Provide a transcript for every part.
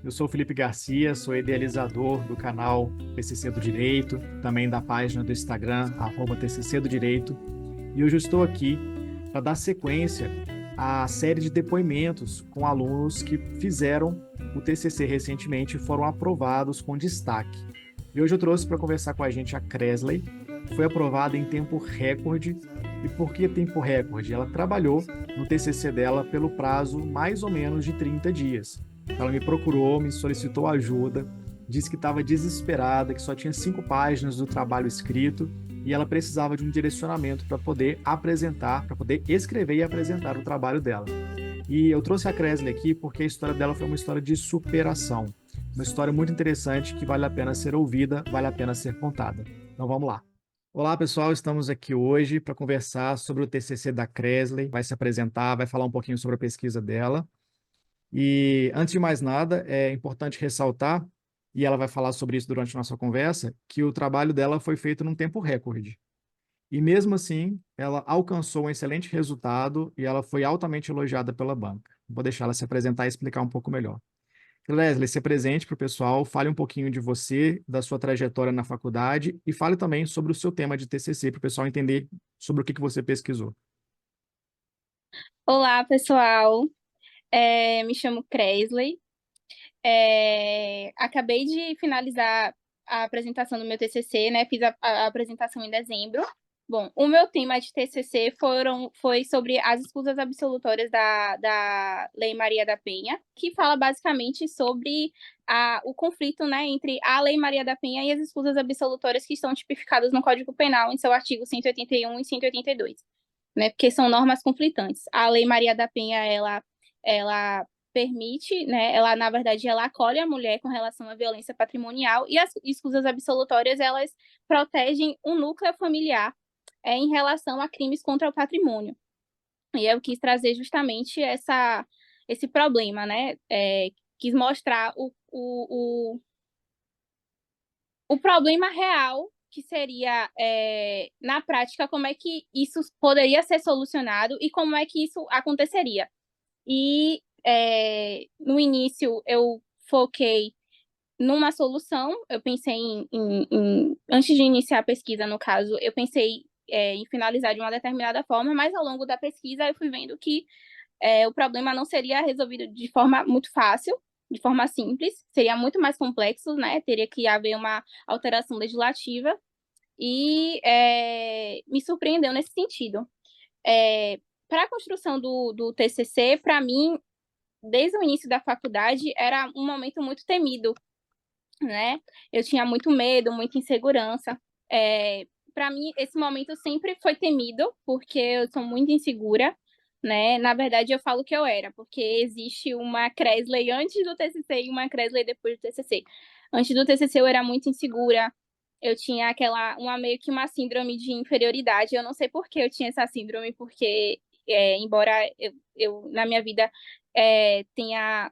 Eu sou o Felipe Garcia, sou idealizador do canal TCC do Direito, também da página do Instagram, @TCC do Direito, e hoje eu estou aqui para dar sequência à série de depoimentos com alunos que fizeram o TCC recentemente e foram aprovados com destaque. E hoje eu trouxe para conversar com a gente a Kresley, que foi aprovada em tempo recorde. E por que tempo recorde? Ela trabalhou no TCC dela pelo prazo mais ou menos de 30 dias. Ela me procurou, me solicitou ajuda, disse que estava desesperada, que só tinha 5 páginas do trabalho escrito e ela precisava de um direcionamento para poder apresentar, para poder escrever e apresentar o trabalho dela. E eu trouxe a Kresley aqui porque a história dela foi uma história de superação, uma história muito interessante que vale a pena ser ouvida, vale a pena ser contada. Então vamos lá. Olá, pessoal, estamos aqui hoje para conversar sobre o TCC da Kresley. Vai se apresentar, vai falar um pouquinho sobre a pesquisa dela. E, antes de mais nada, é importante ressaltar, e ela vai falar sobre isso durante a nossa conversa, que o trabalho dela foi feito num tempo recorde. E, mesmo assim, ela alcançou um excelente resultado e ela foi altamente elogiada pela banca. Vou deixar ela se apresentar e explicar um pouco melhor. Leslie, se apresente para o pessoal, fale um pouquinho de você, da sua trajetória na faculdade e fale também sobre o seu tema de TCC para o pessoal entender sobre o que você pesquisou. Olá, pessoal. Me chamo Kresley. Acabei de finalizar a apresentação do meu TCC, né? Fiz a apresentação em dezembro. Bom, o meu tema de TCC foi sobre as escusas absolutórias da Lei Maria da Penha, que fala basicamente sobre o conflito, né, entre a Lei Maria da Penha e as escusas absolutórias que estão tipificadas no Código Penal em seu artigo 181 e 182, né? Porque são normas conflitantes. A Lei Maria da Penha, ela permite, né, ela, na verdade, ela acolhe a mulher com relação à violência patrimonial, e as escusas absolutórias, elas protegem o núcleo familiar em relação a crimes contra o patrimônio. E eu quis trazer justamente esse problema, né? Quis mostrar o problema real que seria, na prática, como é que isso poderia ser solucionado e como é que isso aconteceria. E no início eu foquei numa solução, eu pensei antes de iniciar a pesquisa, no caso, eu pensei em finalizar de uma determinada forma, mas ao longo da pesquisa eu fui vendo que o problema não seria resolvido de forma muito fácil, de forma simples, seria muito mais complexo, né? Teria que haver uma alteração legislativa e me surpreendeu nesse sentido. Para a construção do TCC, para mim, desde o início da faculdade, era um momento muito temido, né? Eu tinha muito medo, muita insegurança. Para mim, esse momento sempre foi temido, porque eu sou muito insegura, né? Na verdade, eu falo que eu era, porque existe uma Kresley antes do TCC e uma Kresley depois do TCC. Antes do TCC, eu era muito insegura. Eu tinha meio que uma síndrome de inferioridade. Eu não sei por que eu tinha essa síndrome, porque, embora eu na minha vida tenha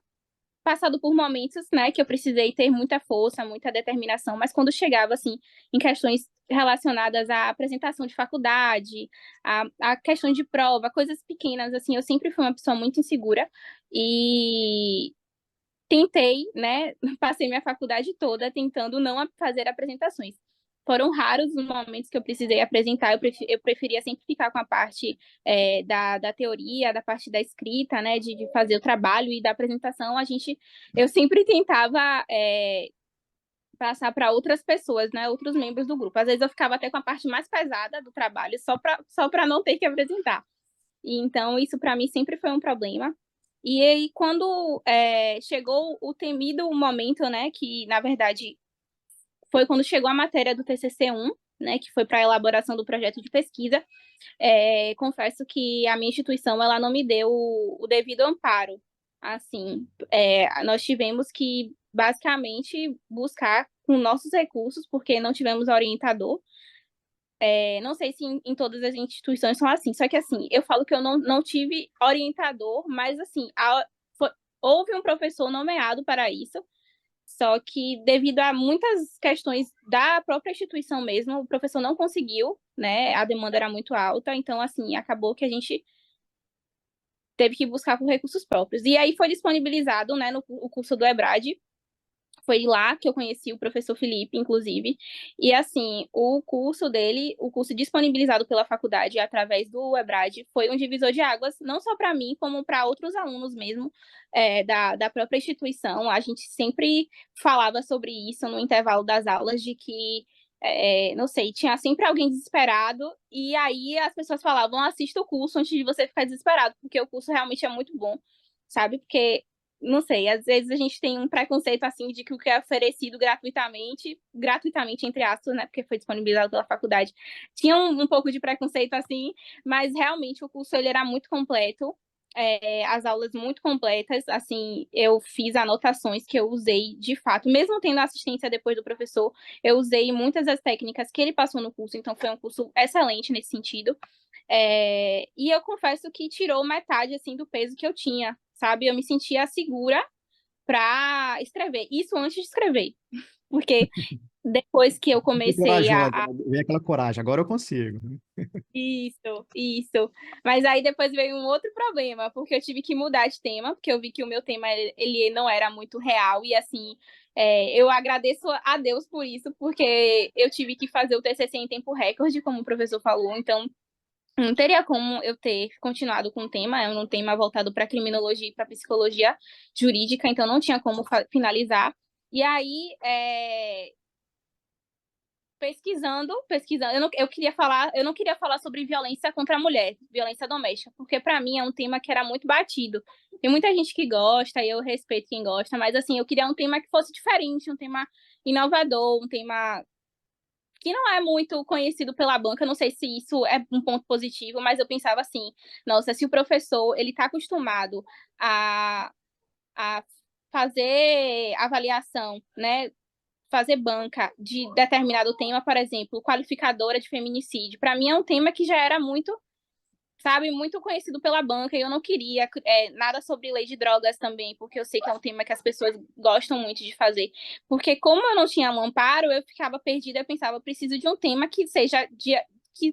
passado por momentos, né, que eu precisei ter muita força, muita determinação, mas quando chegava, assim, em questões relacionadas à apresentação de faculdade, a questões de prova, coisas pequenas, assim, eu sempre fui uma pessoa muito insegura e tentei, né, passei minha faculdade toda tentando não fazer apresentações. Foram raros os momentos que eu precisei apresentar, eu preferia sempre ficar com a parte da teoria, da parte da escrita, né, de fazer o trabalho e da apresentação, eu sempre tentava passar para outras pessoas, né, outros membros do grupo. Às vezes eu ficava até com a parte mais pesada do trabalho, só para não ter que apresentar. E então isso para mim sempre foi um problema. E aí, quando chegou o temido momento, né, que na verdade foi quando chegou a matéria do TCC-1, né, que foi para a elaboração do projeto de pesquisa, confesso que a minha instituição ela não me deu o devido amparo. Assim, nós tivemos que basicamente buscar com nossos recursos, porque não tivemos orientador. Não sei se em todas as instituições são assim, só que assim, eu falo que eu não tive orientador, mas assim, houve um professor nomeado para isso, só que devido a muitas questões da própria instituição mesmo, o professor não conseguiu, né? A demanda era muito alta, então assim, acabou que a gente teve que buscar com recursos próprios. E aí foi disponibilizado, né, no o curso do EBRAD, Foi lá que eu conheci o professor Felipe, inclusive. E, assim, o curso dele, o curso disponibilizado pela faculdade através do EBRAD, foi um divisor de águas, não só para mim, como para outros alunos mesmo, da própria instituição. A gente sempre falava sobre isso no intervalo das aulas, de que, não sei, tinha sempre alguém desesperado, e aí as pessoas falavam, assista o curso antes de você ficar desesperado, porque o curso realmente é muito bom, sabe? Porque não sei, às vezes a gente tem um preconceito assim de que o que é oferecido gratuitamente entre aspas, né, porque foi disponibilizado pela faculdade, tinha um pouco de preconceito assim, mas realmente o curso ele era muito completo, as aulas muito completas, assim, eu fiz anotações que eu usei de fato, mesmo tendo assistência depois do professor, eu usei muitas das técnicas que ele passou no curso, então foi um curso excelente nesse sentido. E eu confesso que tirou metade assim do peso que eu tinha, sabe? Eu me sentia segura para escrever. Isso antes de escrever, porque depois que eu E comecei corajosa, né? Veio aquela coragem, agora eu consigo. Isso. Mas aí depois veio um outro problema, porque eu tive que mudar de tema, porque eu vi que o meu tema ele não era muito real e assim, eu agradeço a Deus por isso, porque eu tive que fazer o TCC em tempo recorde, como o professor falou, então não teria como eu ter continuado com o tema, é um tema voltado para criminologia e para psicologia jurídica, então não tinha como finalizar. E aí, pesquisando, eu não queria falar sobre violência contra a mulher, violência doméstica, porque para mim é um tema que era muito batido. Tem muita gente que gosta, e eu respeito quem gosta, mas assim, eu queria um tema que fosse diferente, um tema inovador, um tema que não é muito conhecido pela banca, não sei se isso é um ponto positivo, mas eu pensava assim, nossa, se o professor ele está acostumado a, a fazer avaliação, né, fazer banca de determinado tema, por exemplo, qualificadora de feminicídio, para mim é um tema que já era muito, sabe, muito conhecido pela banca, e eu não queria nada sobre lei de drogas também, porque eu sei que é um tema que as pessoas gostam muito de fazer. Porque como eu não tinha um amparo, eu ficava perdida, eu pensava, eu preciso de um tema que seja que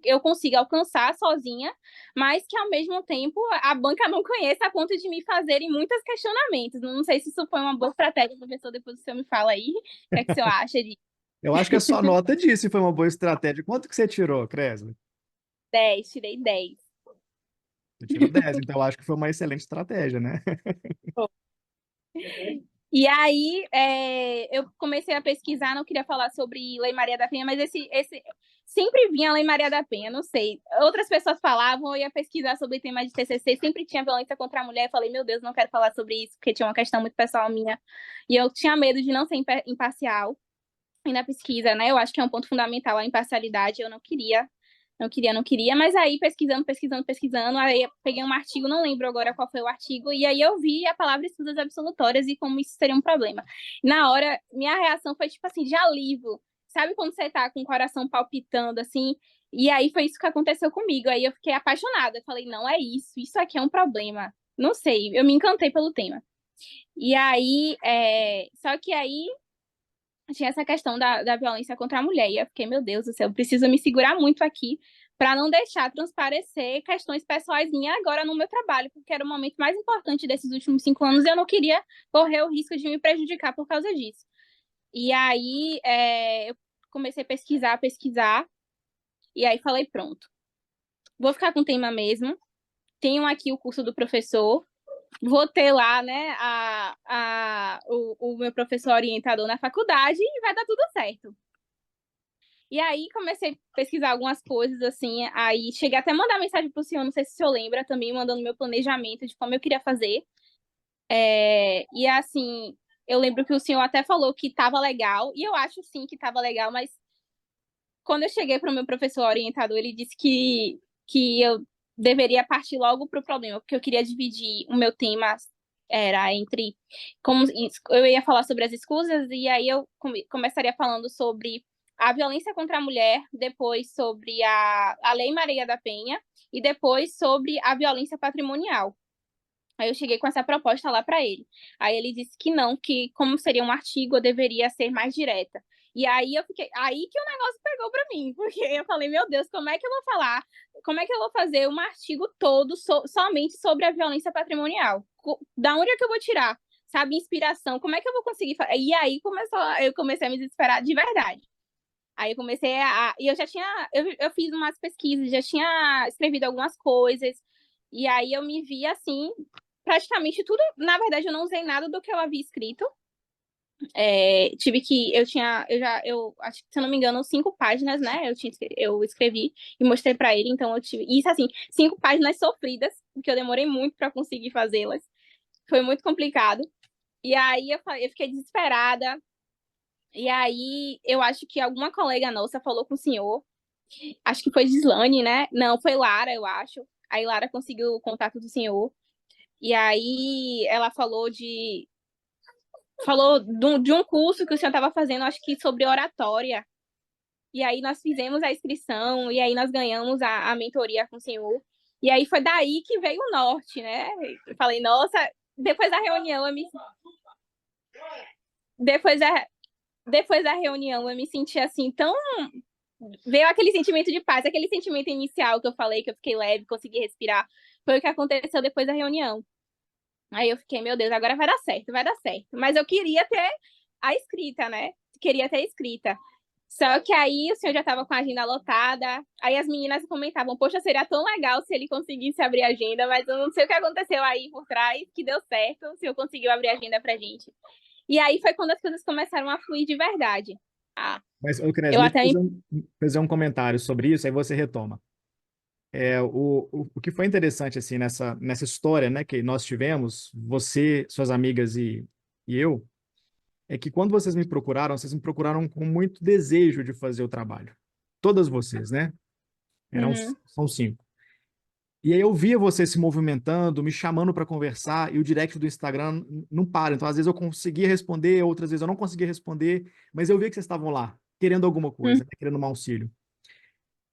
eu consiga alcançar sozinha, mas que ao mesmo tempo a banca não conheça a ponto de me fazerem muitos questionamentos. Não sei se isso foi uma boa estratégia, professor, depois o senhor me fala aí, o que é que o senhor acha de Eu acho que a sua nota disse foi uma boa estratégia. Quanto que você tirou, Cresla? 10? Tirei 10. Você tirou 10, então eu acho que foi uma excelente estratégia, né? E aí, eu comecei a pesquisar, não queria falar sobre Lei Maria da Penha, mas esse sempre vinha a Lei Maria da Penha, não sei. Outras pessoas falavam, eu ia pesquisar sobre o tema de TCC, sempre tinha violência contra a mulher. Eu falei, meu Deus, não quero falar sobre isso, porque tinha uma questão muito pessoal minha. E eu tinha medo de não ser imparcial e na pesquisa, né? Eu acho que é um ponto fundamental a imparcialidade. Eu não queria, mas aí pesquisando, aí eu peguei um artigo, não lembro agora qual foi o artigo, e aí eu vi a palavra escusas absolutórias e como isso seria um problema. Na hora, minha reação foi tipo assim, de alívio. Sabe quando você tá com o coração palpitando assim? E aí foi isso que aconteceu comigo. Aí eu fiquei apaixonada. Eu falei, não é isso aqui é um problema. Não sei, eu me encantei pelo tema. E aí, só que aí tinha essa questão da violência contra a mulher. E eu fiquei, meu Deus do céu, eu preciso me segurar muito aqui para não deixar transparecer questões pessoais minhas agora no meu trabalho, porque era o momento mais importante desses últimos 5 anos e eu não queria correr o risco de me prejudicar por causa disso. E aí eu comecei a pesquisar, e aí falei, pronto, vou ficar com o tema mesmo, tenho aqui o curso do professor, vou ter lá, né, o meu professor orientador na faculdade e vai dar tudo certo. E aí comecei a pesquisar algumas coisas, assim, aí cheguei até a mandar mensagem pro senhor, não sei se o senhor lembra, também mandando meu planejamento de como eu queria fazer. E assim, eu lembro que o senhor até falou que estava legal, e eu acho sim que estava legal, mas quando eu cheguei para o meu professor orientador, ele disse que eu deveria partir logo para o problema, porque eu queria dividir o meu tema era entre como eu ia falar sobre as escusas e aí eu começaria falando sobre a violência contra a mulher, depois sobre a Lei Maria da Penha e depois sobre a violência patrimonial. Aí eu cheguei com essa proposta lá para ele. Aí ele disse que não, que como seria um artigo, eu deveria ser mais direta. E aí eu fiquei, aí que o negócio pegou para mim, porque eu falei, meu Deus, como é que eu vou falar? Como é que eu vou fazer um artigo todo somente sobre a violência patrimonial? Da onde é que eu vou tirar? sabe, inspiração. Como é que eu vou conseguir fazer? E aí eu comecei a me desesperar de verdade. Aí eu comecei a. E eu já tinha. Eu fiz umas pesquisas, já tinha escrevido algumas coisas. E aí eu me vi assim, praticamente tudo. Na verdade, eu não usei nada do que eu havia escrito. Tive que. Eu acho que, se eu não me engano, 5 páginas, né? Eu escrevi e mostrei pra ele. Então eu tive. Isso, assim, 5 páginas sofridas, porque eu demorei muito pra conseguir fazê-las. Foi muito complicado. E aí eu fiquei desesperada. E aí eu acho que alguma colega nossa falou com o senhor. Acho que foi Gislane, né? Não, foi Lara, eu acho. Aí Lara conseguiu o contato do senhor. E aí ela falou de um curso que o senhor estava fazendo, acho que sobre oratória. E aí nós fizemos a inscrição, e aí nós ganhamos a mentoria com o senhor. E aí foi daí que veio o norte, né? Eu falei, nossa, depois da reunião eu me. Depois da, depois da reunião eu me senti assim tão. Veio aquele sentimento de paz, aquele sentimento inicial que eu falei, que eu fiquei leve, consegui respirar. Foi o que aconteceu depois da reunião. Aí eu fiquei, meu Deus, agora vai dar certo, vai dar certo. Mas eu queria ter a escrita, né? Queria ter escrita. Só que aí o senhor já estava com a agenda lotada. Aí as meninas comentavam, poxa, seria tão legal se ele conseguisse abrir a agenda, mas eu não sei o que aconteceu aí por trás, que deu certo, o senhor conseguiu abrir a agenda pra gente. E aí foi quando as coisas começaram a fluir de verdade. Ah, Mas, ô, Cres, eu deixa eu até. fazer um comentário sobre isso, aí você retoma. O que foi interessante, assim, nessa história, né, que nós tivemos, você, suas amigas e eu, é que quando vocês me procuraram com muito desejo de fazer o trabalho. Todas vocês, né? Uhum, São 5. E aí eu via você se movimentando, me chamando para conversar, e o direct do Instagram não para. Então, às vezes eu conseguia responder, outras vezes eu não conseguia responder, mas eu via que vocês estavam lá, querendo alguma uhum, coisa, né, querendo um auxílio.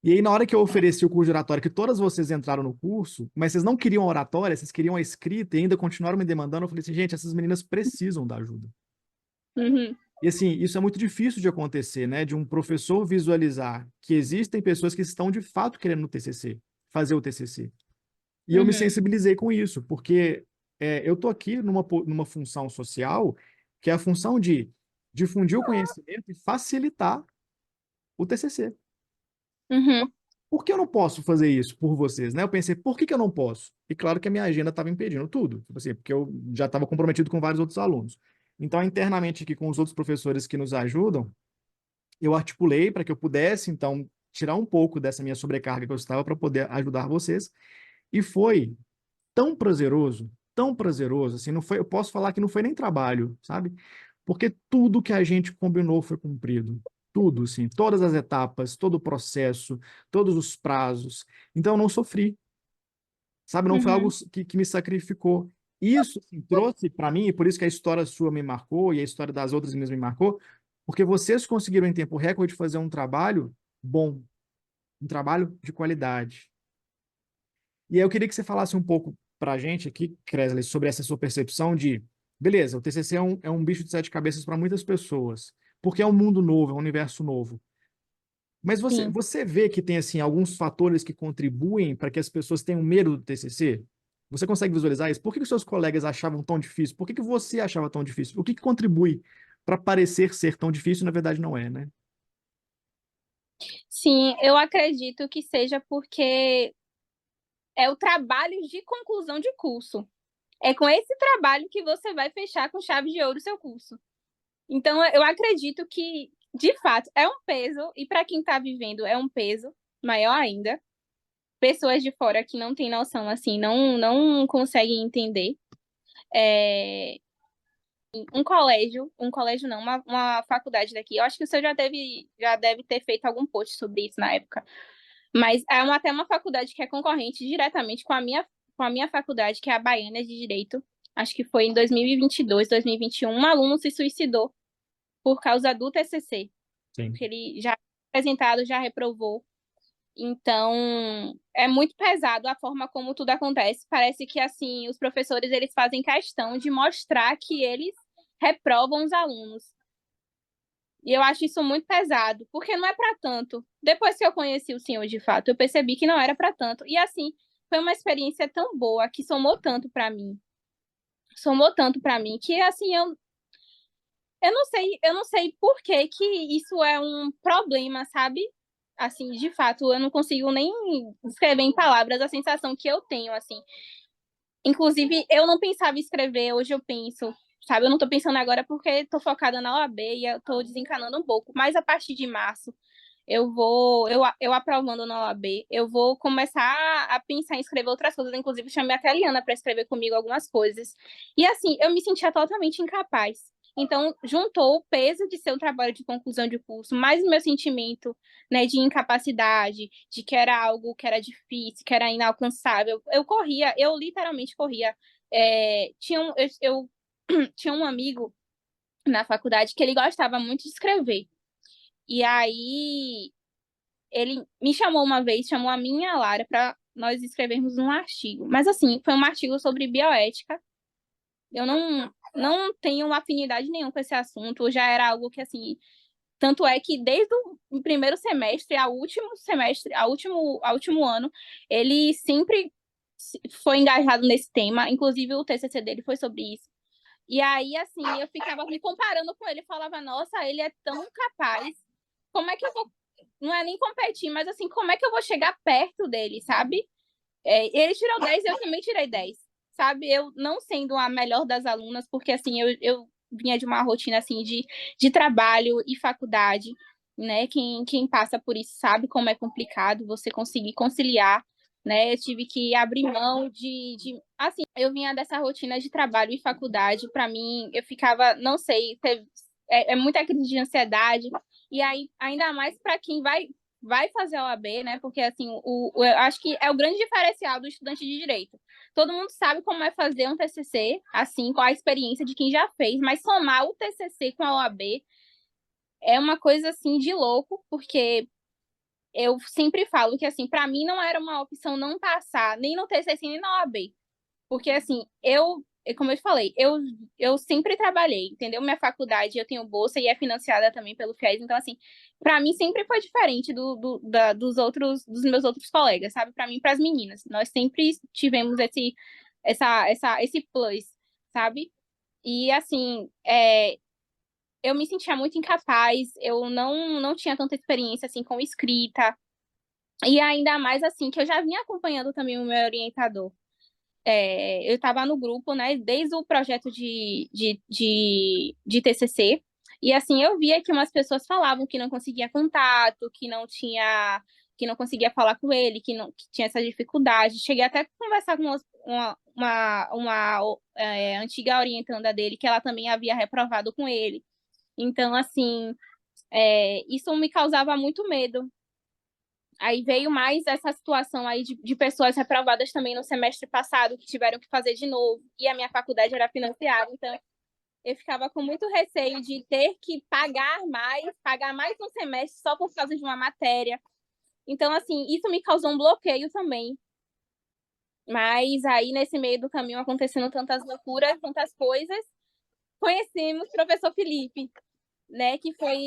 E aí, na hora que eu ofereci o curso de oratória, que todas vocês entraram no curso, mas vocês não queriam a oratória, vocês queriam a escrita e ainda continuaram me demandando, eu falei assim, gente, essas meninas precisam da ajuda. uhum, E assim, isso é muito difícil de acontecer, né? De um professor visualizar que existem pessoas que estão de fato querendo no TCC, fazer o TCC. E eu me uhum, sensibilizei com isso, porque eu estou aqui numa função social, que é a função de difundir o conhecimento e facilitar o TCC. uhum, Por que eu não posso fazer isso por vocês, né? Eu pensei, por que que eu não posso? E claro que a minha agenda estava impedindo tudo, tipo assim, porque eu já estava comprometido com vários outros alunos. Então, internamente aqui com os outros professores que nos ajudam, eu articulei para que eu pudesse, então, tirar um pouco dessa minha sobrecarga que eu estava para poder ajudar vocês. E foi tão prazeroso, assim, não foi, eu posso falar que não foi nem trabalho, sabe? Porque tudo que a gente combinou foi cumprido. Tudo, assim, todas as etapas, todo o processo, todos os prazos. Então, eu não sofri, sabe? Não foi algo uhum, que me sacrificou. Isso, assim, trouxe para mim, e por isso que a história sua me marcou e a história das outras mesmo me marcou, porque vocês conseguiram, em tempo recorde, fazer um trabalho bom, um trabalho de qualidade. E aí eu queria que você falasse um pouco para a gente aqui, Kresley, sobre essa sua percepção de, beleza, o TCC é um bicho de 7 cabeças para muitas pessoas, porque é um mundo novo, é um universo novo. Mas você, sim. você vê que tem assim alguns fatores que contribuem para que as pessoas tenham medo do TCC? Você consegue visualizar isso? Por que que os seus colegas achavam tão difícil? Por que que você achava tão difícil? O que que contribui para parecer ser tão difícil e na verdade não é, né? Sim, eu acredito que seja porque é o trabalho de conclusão de curso. É com esse trabalho que você vai fechar com chave de ouro o seu curso. Então, eu acredito que, de fato, é um peso, e para quem está vivendo é um peso maior ainda. Pessoas de fora que não têm noção, assim, não conseguem entender. É, um colégio não, uma faculdade daqui. Eu acho que o senhor já deve ter feito algum post sobre isso na época. Mas até uma faculdade que é concorrente diretamente com a minha faculdade, que é a Baiana de Direito. Acho que foi em 2022, 2021, um aluno se suicidou por causa do TCC, Sim. porque ele já apresentado, já reprovou. Então, é muito pesado a forma como tudo acontece. Parece que, assim, os professores, eles fazem questão de mostrar que eles reprovam os alunos. E eu acho isso muito pesado, porque não é para tanto. Depois que eu conheci o senhor de fato, eu percebi que não era para tanto. E assim, foi uma experiência tão boa que somou tanto para mim. somou tanto para mim que, assim, eu não sei por que que isso é um problema, sabe? Assim, de fato, eu não consigo nem descrever em palavras a sensação que eu tenho, assim. Inclusive, eu não pensava em escrever, hoje eu penso, sabe? Eu não tô pensando agora porque tô focada na OAB e eu tô desencanando um pouco, mas a partir de março eu aprovando na OAB, eu vou começar a pensar em escrever outras coisas, inclusive chamei até a Liana para escrever comigo algumas coisas. E assim, eu me sentia totalmente incapaz. Então, juntou o peso de ser um trabalho de conclusão de curso, mais o meu sentimento, né, de incapacidade, de que era algo que era difícil, que era inalcançável. Eu corria, eu literalmente corria. Tinha um amigo na faculdade que ele gostava muito de escrever. E aí ele me chamou uma vez, chamou a minha e a Lara para nós escrevermos um artigo. Mas assim, foi um artigo sobre bioética. Eu não tenho afinidade nenhuma com esse assunto, já era algo que assim, tanto é que desde o primeiro semestre ao último semestre, ao último ano, ele sempre foi engajado nesse tema, inclusive o TCC dele foi sobre isso. E aí, assim, eu ficava me comparando com ele, falava, nossa, ele é tão capaz, como é que eu vou, não é nem competir, mas assim, como é que eu vou chegar perto dele, sabe? Ele tirou 10, eu também tirei 10, sabe? Eu não sendo a melhor das alunas, porque assim, eu vinha de uma rotina assim de trabalho e faculdade, né? Quem passa por isso sabe como é complicado você conseguir conciliar, né? Eu tive que abrir mão assim, eu vinha dessa rotina de trabalho e faculdade, para mim, eu ficava, não sei, é muita crise de ansiedade, e aí, ainda mais para quem vai fazer a OAB, né? Porque assim, eu acho que é o grande diferencial do estudante de direito. Todo mundo sabe como é fazer um TCC, assim, com a experiência de quem já fez, mas somar o TCC com a OAB é uma coisa assim de louco, porque eu sempre falo que assim, para mim não era uma opção não passar nem no TCC nem na OAB. Porque, assim, como eu te falei, eu sempre trabalhei, entendeu? Minha faculdade, eu tenho bolsa e é financiada também pelo FIES. Então, assim, para mim sempre foi diferente dos meus outros colegas, sabe? Para mim, para as meninas. Nós sempre tivemos esse plus, sabe? E, assim, eu me sentia muito incapaz, eu não tinha tanta experiência, assim, com escrita. E ainda mais, assim, que eu já vinha acompanhando também o meu orientador. Eu estava no grupo, né, desde o projeto de TCC, e assim, eu via que umas pessoas falavam que não conseguia contato, que não conseguia falar com ele, que tinha essa dificuldade. Cheguei até a conversar com uma antiga orientanda dele, que ela também havia reprovado com ele. Então, assim, isso me causava muito medo. Aí veio mais essa situação aí de pessoas reprovadas também no semestre passado, que tiveram que fazer de novo, e a minha faculdade era financiada, então eu ficava com muito receio de ter que pagar mais um semestre só por causa de uma matéria. Então, assim, isso me causou um bloqueio também. Mas aí, nesse meio do caminho, acontecendo tantas loucuras, tantas coisas, conhecemos o professor Felipe, né, que foi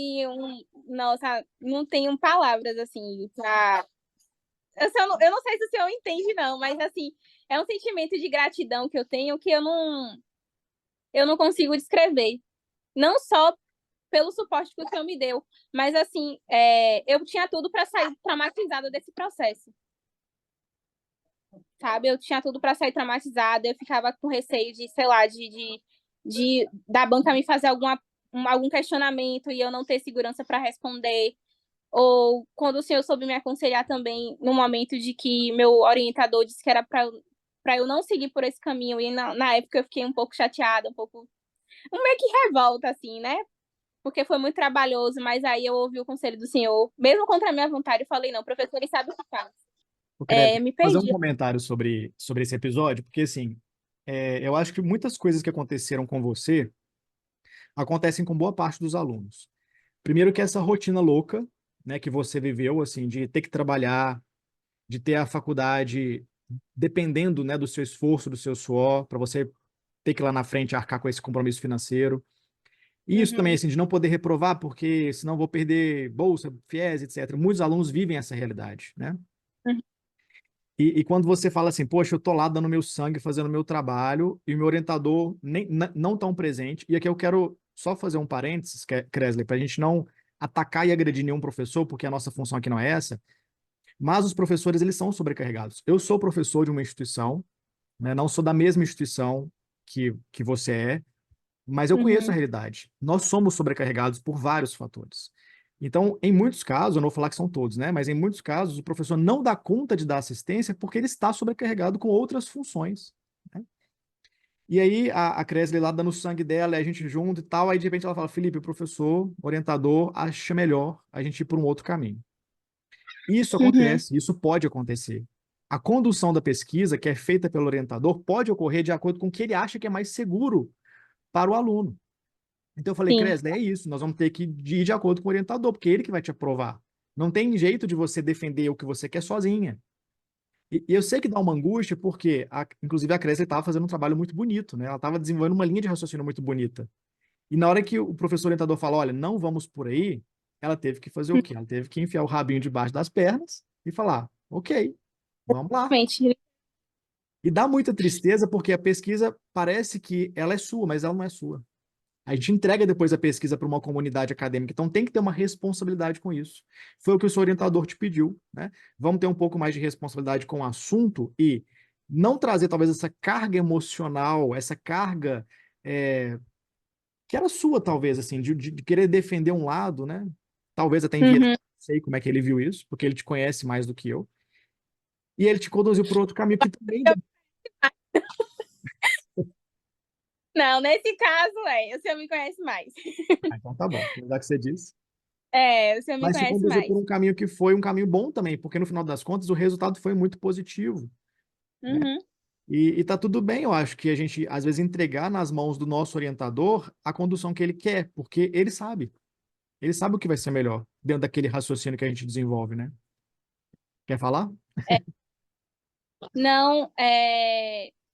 nossa, não tenho palavras, assim, pra eu não sei se o senhor entende, não, mas assim, é um sentimento de gratidão que eu tenho que eu não consigo descrever. Não só pelo suporte que o senhor me deu, mas assim, eu tinha tudo para sair traumatizada desse processo, sabe? Eu tinha tudo para sair traumatizada, eu ficava com receio de, sei lá, de da banca me fazer algum questionamento e eu não ter segurança para responder. Ou quando o senhor soube me aconselhar também, no momento de que meu orientador disse que era para eu não seguir por esse caminho, e na época eu fiquei um pouco chateada, um meio que revolta, assim, né? Porque foi muito trabalhoso, mas aí eu ouvi o conselho do senhor, mesmo contra a minha vontade, eu falei, não, professor, ele sabe o que faz. Eu queria Me fazer um perdi. comentário sobre esse episódio, porque assim, eu acho que muitas coisas que aconteceram com você acontecem com boa parte dos alunos. Primeiro que essa rotina louca, né, que você viveu, assim, de ter que trabalhar, de ter a faculdade dependendo, né, do seu esforço, do seu suor, para você ter que ir lá na frente arcar com esse compromisso financeiro. E isso também, Uhum, assim, de não poder reprovar, porque senão vou perder bolsa, FIES, etc. Muitos alunos vivem essa realidade, né? uhum, E quando você fala assim, poxa, eu tô lá dando meu sangue, fazendo meu trabalho, e o meu orientador não tão presente, e aqui eu quero só fazer um parênteses, Kresley, para a gente não atacar e agredir nenhum professor, porque a nossa função aqui não é essa, mas os professores, eles são sobrecarregados. Eu sou professor de uma instituição, né, não sou da mesma instituição que você é, mas eu conheço a Uhum. realidade. Nós somos sobrecarregados por vários fatores. Então, em muitos casos, eu não vou falar que são todos, né? Mas em muitos casos, o professor não dá conta de dar assistência porque ele está sobrecarregado com outras funções, né? E aí, a Kresley lá dando o sangue dela, e a gente junto e tal, aí de repente ela fala, Felipe, o professor, orientador, acha melhor a gente ir por um outro caminho. Isso Uhum. acontece, isso pode acontecer. A condução da pesquisa, que é feita pelo orientador, pode ocorrer de acordo com o que ele acha que é mais seguro para o aluno. Então eu falei, Sim. Kresley, é isso, nós vamos ter que ir de acordo com o orientador, porque é ele que vai te aprovar. Não tem jeito de você defender o que você quer sozinha. E eu sei que dá uma angústia, porque, inclusive, a Kresley estava fazendo um trabalho muito bonito, né? Ela estava desenvolvendo uma linha de raciocínio muito bonita. E na hora que o professor orientador falou, olha, não vamos por aí, ela teve que fazer o quê? Ela teve que enfiar o rabinho debaixo das pernas e falar, ok, vamos lá. Realmente. E dá muita tristeza, porque a pesquisa parece que ela é sua, mas ela não é sua. A gente entrega depois a pesquisa para uma comunidade acadêmica, então tem que ter uma responsabilidade com isso. Foi o que o seu orientador te pediu, né? Vamos ter um pouco mais de responsabilidade com o assunto e não trazer talvez essa carga emocional, essa carga que era sua, talvez, assim, de querer defender um lado, né? Talvez até enviesado, Uhum. não sei como é que ele viu isso, porque ele te conhece mais do que eu. E ele te conduziu por outro caminho que também deu. Não, nesse caso, o senhor me conhece mais. Ah, então tá bom, já que você disse. É, o senhor me Mas te conhece conduziu mais. por um caminho que foi um caminho bom também, porque no final das contas o resultado foi muito positivo, né? Uhum. E tá tudo bem, eu acho que a gente às vezes entregar nas mãos do nosso orientador a condução que ele quer, porque ele sabe o que vai ser melhor dentro daquele raciocínio que a gente desenvolve, né? Quer falar? Não,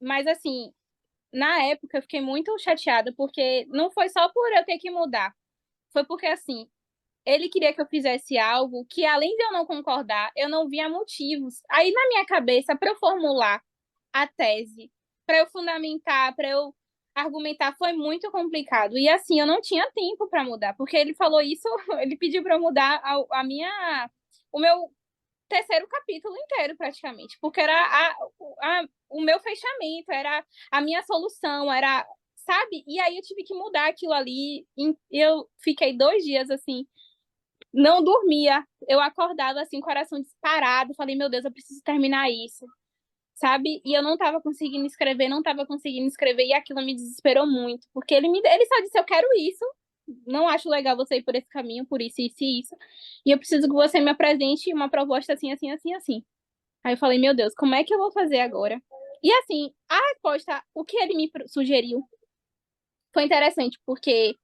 mas assim, na época eu fiquei muito chateada, porque não foi só por eu ter que mudar. Foi porque, assim, ele queria que eu fizesse algo que, além de eu não concordar, eu não via motivos. Aí, na minha cabeça, para eu formular a tese, para eu fundamentar, para eu argumentar, foi muito complicado. E, assim, eu não tinha tempo para mudar, porque ele falou isso, ele pediu para eu mudar o meu terceiro capítulo inteiro, praticamente, porque era o meu fechamento, era a minha solução, era, sabe? E aí eu tive que mudar aquilo ali. Eu fiquei 2 dias assim, não dormia. Eu acordava assim, coração disparado. Falei, meu Deus, eu preciso terminar isso, sabe? E eu não tava conseguindo escrever, não tava conseguindo escrever, e aquilo me desesperou muito, porque ele só disse, eu quero isso, não acho legal você ir por esse caminho, por isso, isso e isso, e eu preciso que você me apresente uma proposta assim, assim, assim, assim. Aí eu falei, meu Deus, como é que eu vou fazer agora? E assim, a resposta, o que ele me sugeriu foi interessante, porque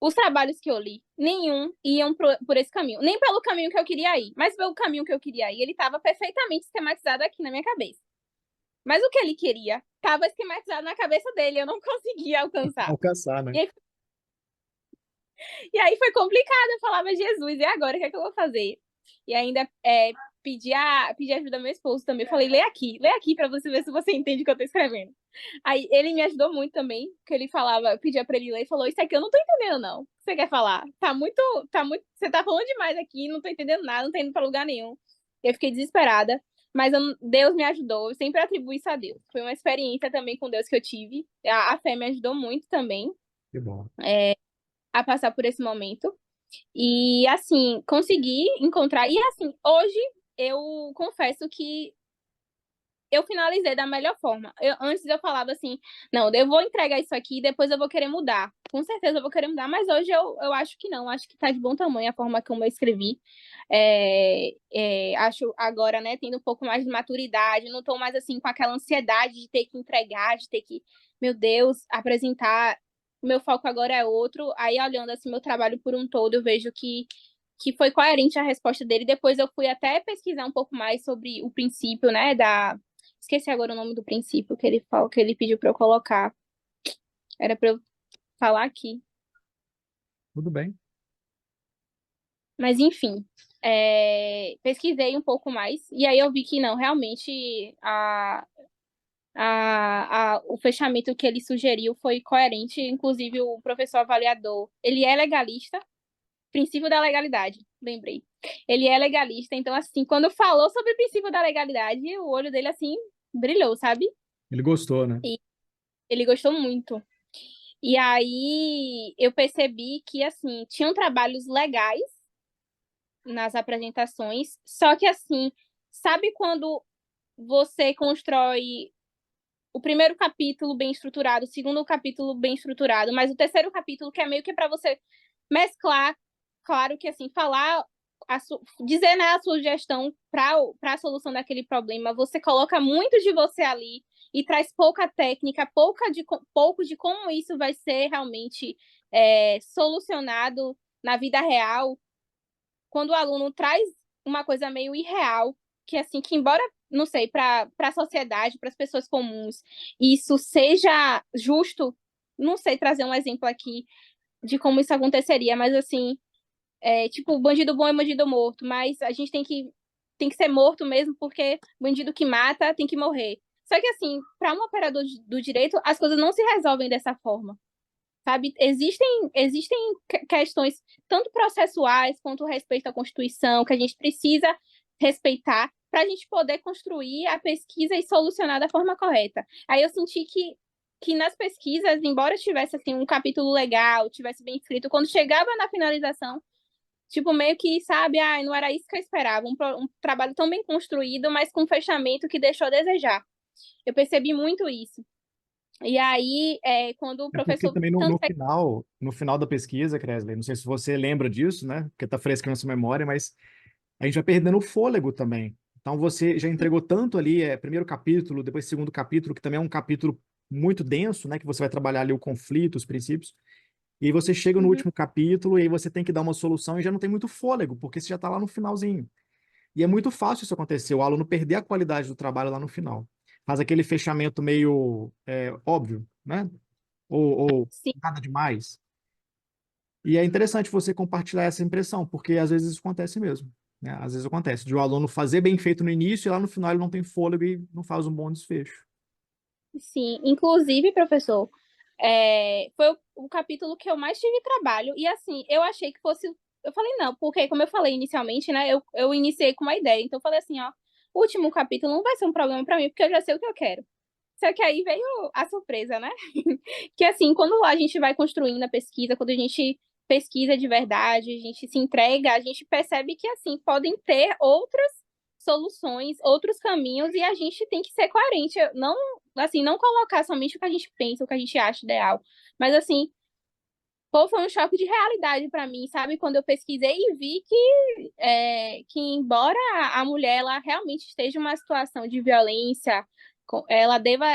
os trabalhos que eu li, nenhum iam por esse caminho. Nem pelo caminho que eu queria ir, mas pelo caminho que eu queria ir, ele estava perfeitamente esquematizado aqui na minha cabeça. Mas o que ele queria estava esquematizado na cabeça dele, eu não conseguia alcançar. Alcançar, né? E aí, e aí foi complicado, eu falava, Jesus, e agora, o que é que eu vou fazer? E ainda pedi ajuda ao meu esposo também. Eu falei, lê aqui para você ver se você entende o que eu tô escrevendo. Aí ele me ajudou muito também, porque ele falava, eu pedia para ele ler e falou, isso aqui eu não tô entendendo, não. O que você quer falar? Você tá falando demais aqui, não tô entendendo nada, não tô indo pra lugar nenhum. Eu fiquei desesperada, mas Deus me ajudou, eu sempre atribuo isso a Deus. Foi uma experiência também com Deus que eu tive. A fé me ajudou muito também Que bom. a passar por esse momento. E assim, consegui encontrar. E assim, hoje eu confesso que eu finalizei da melhor forma. Antes eu falava assim, não, eu vou entregar isso aqui e depois eu vou querer mudar. Com certeza eu vou querer mudar, mas hoje eu acho que não, acho que tá de bom tamanho a forma como eu escrevi. Acho agora, né, tendo um pouco mais de maturidade, não tô mais assim com aquela ansiedade de ter que entregar, de ter que, meu Deus, apresentar. Meu foco agora é outro. Aí, olhando assim meu trabalho por um todo, eu vejo que foi coerente a resposta dele. Depois eu fui até pesquisar um pouco mais sobre o princípio, né, esqueci agora o nome do princípio que ele pediu para eu colocar. Era para eu falar aqui. Tudo bem. Mas enfim. pesquisei um pouco mais, e aí eu vi que não, realmente o fechamento que ele sugeriu foi coerente, inclusive o professor avaliador, ele é legalista, princípio da legalidade, lembrei. Ele é legalista, então, assim, quando falou sobre o princípio da legalidade, o olho dele, assim, brilhou, sabe? Ele gostou, né? E ele gostou muito. E aí eu percebi que, assim, tinham trabalhos legais nas apresentações, só que, assim, sabe quando você constrói o primeiro capítulo bem estruturado, o segundo capítulo bem estruturado, mas o terceiro capítulo que é meio que para você mesclar, claro que assim, falar, dizer, né, a sugestão para a solução daquele problema, você coloca muito de você ali e traz pouca técnica, pouco de como isso vai ser realmente solucionado na vida real, quando o aluno traz uma coisa meio irreal, que assim, que embora, não sei, para a sociedade, para as pessoas comuns, isso seja justo, não sei trazer um exemplo aqui de como isso aconteceria, mas assim, tipo, bandido bom é bandido morto, mas a gente tem que ser morto mesmo, porque bandido que mata tem que morrer. Só que assim, para um operador do direito, as coisas não se resolvem dessa forma, sabe? Existem questões tanto processuais quanto respeito à Constituição que a gente precisa respeitar para a gente poder construir a pesquisa e solucionar da forma correta. Aí eu senti que nas pesquisas, embora tivesse assim um capítulo legal, tivesse bem escrito, quando chegava na finalização, tipo meio que, sabe, não era isso que eu esperava, um trabalho tão bem construído, mas com um fechamento que deixou a desejar. Eu percebi muito isso. E aí, quando o É porque professor também no, tanto no final da pesquisa, Kresley, não sei se você lembra disso, né? Porque tá fresco na sua memória, mas a gente vai perdendo o fôlego também. Então você já entregou tanto ali, primeiro capítulo, depois segundo capítulo, que também é um capítulo muito denso, né? Que você vai trabalhar ali o conflito, os princípios. E aí você chega no Uhum. último capítulo e aí você tem que dar uma solução e já não tem muito fôlego, porque você já está lá no finalzinho. E é muito fácil isso acontecer, o aluno perder a qualidade do trabalho lá no final. Faz aquele fechamento meio óbvio, né? Ou Sim, nada demais. E é interessante você compartilhar essa impressão, porque às vezes isso acontece mesmo, né? Às vezes acontece, de o aluno fazer bem feito no início e lá no final ele não tem fôlego e não faz um bom desfecho. sim. Inclusive, professor, foi o capítulo que eu mais tive trabalho. E assim, eu achei que fosse. Eu falei, não, porque, como eu falei inicialmente, né? Eu iniciei com uma ideia. Então, eu falei assim, ó, o último capítulo não vai ser um problema para mim, porque eu já sei o que eu quero. Só que aí veio a surpresa, né? Que assim, quando a gente vai construindo a pesquisa, quando a gente pesquisa de verdade, a gente se entrega, a gente percebe que assim podem ter outras soluções, outros caminhos e a gente tem que ser coerente, não assim, não colocar somente o que a gente pensa, o que a gente acha ideal, mas assim, pô, foi um choque de realidade para mim, sabe? Quando eu pesquisei e vi que embora a mulher ela realmente esteja em uma situação de violência, ela deva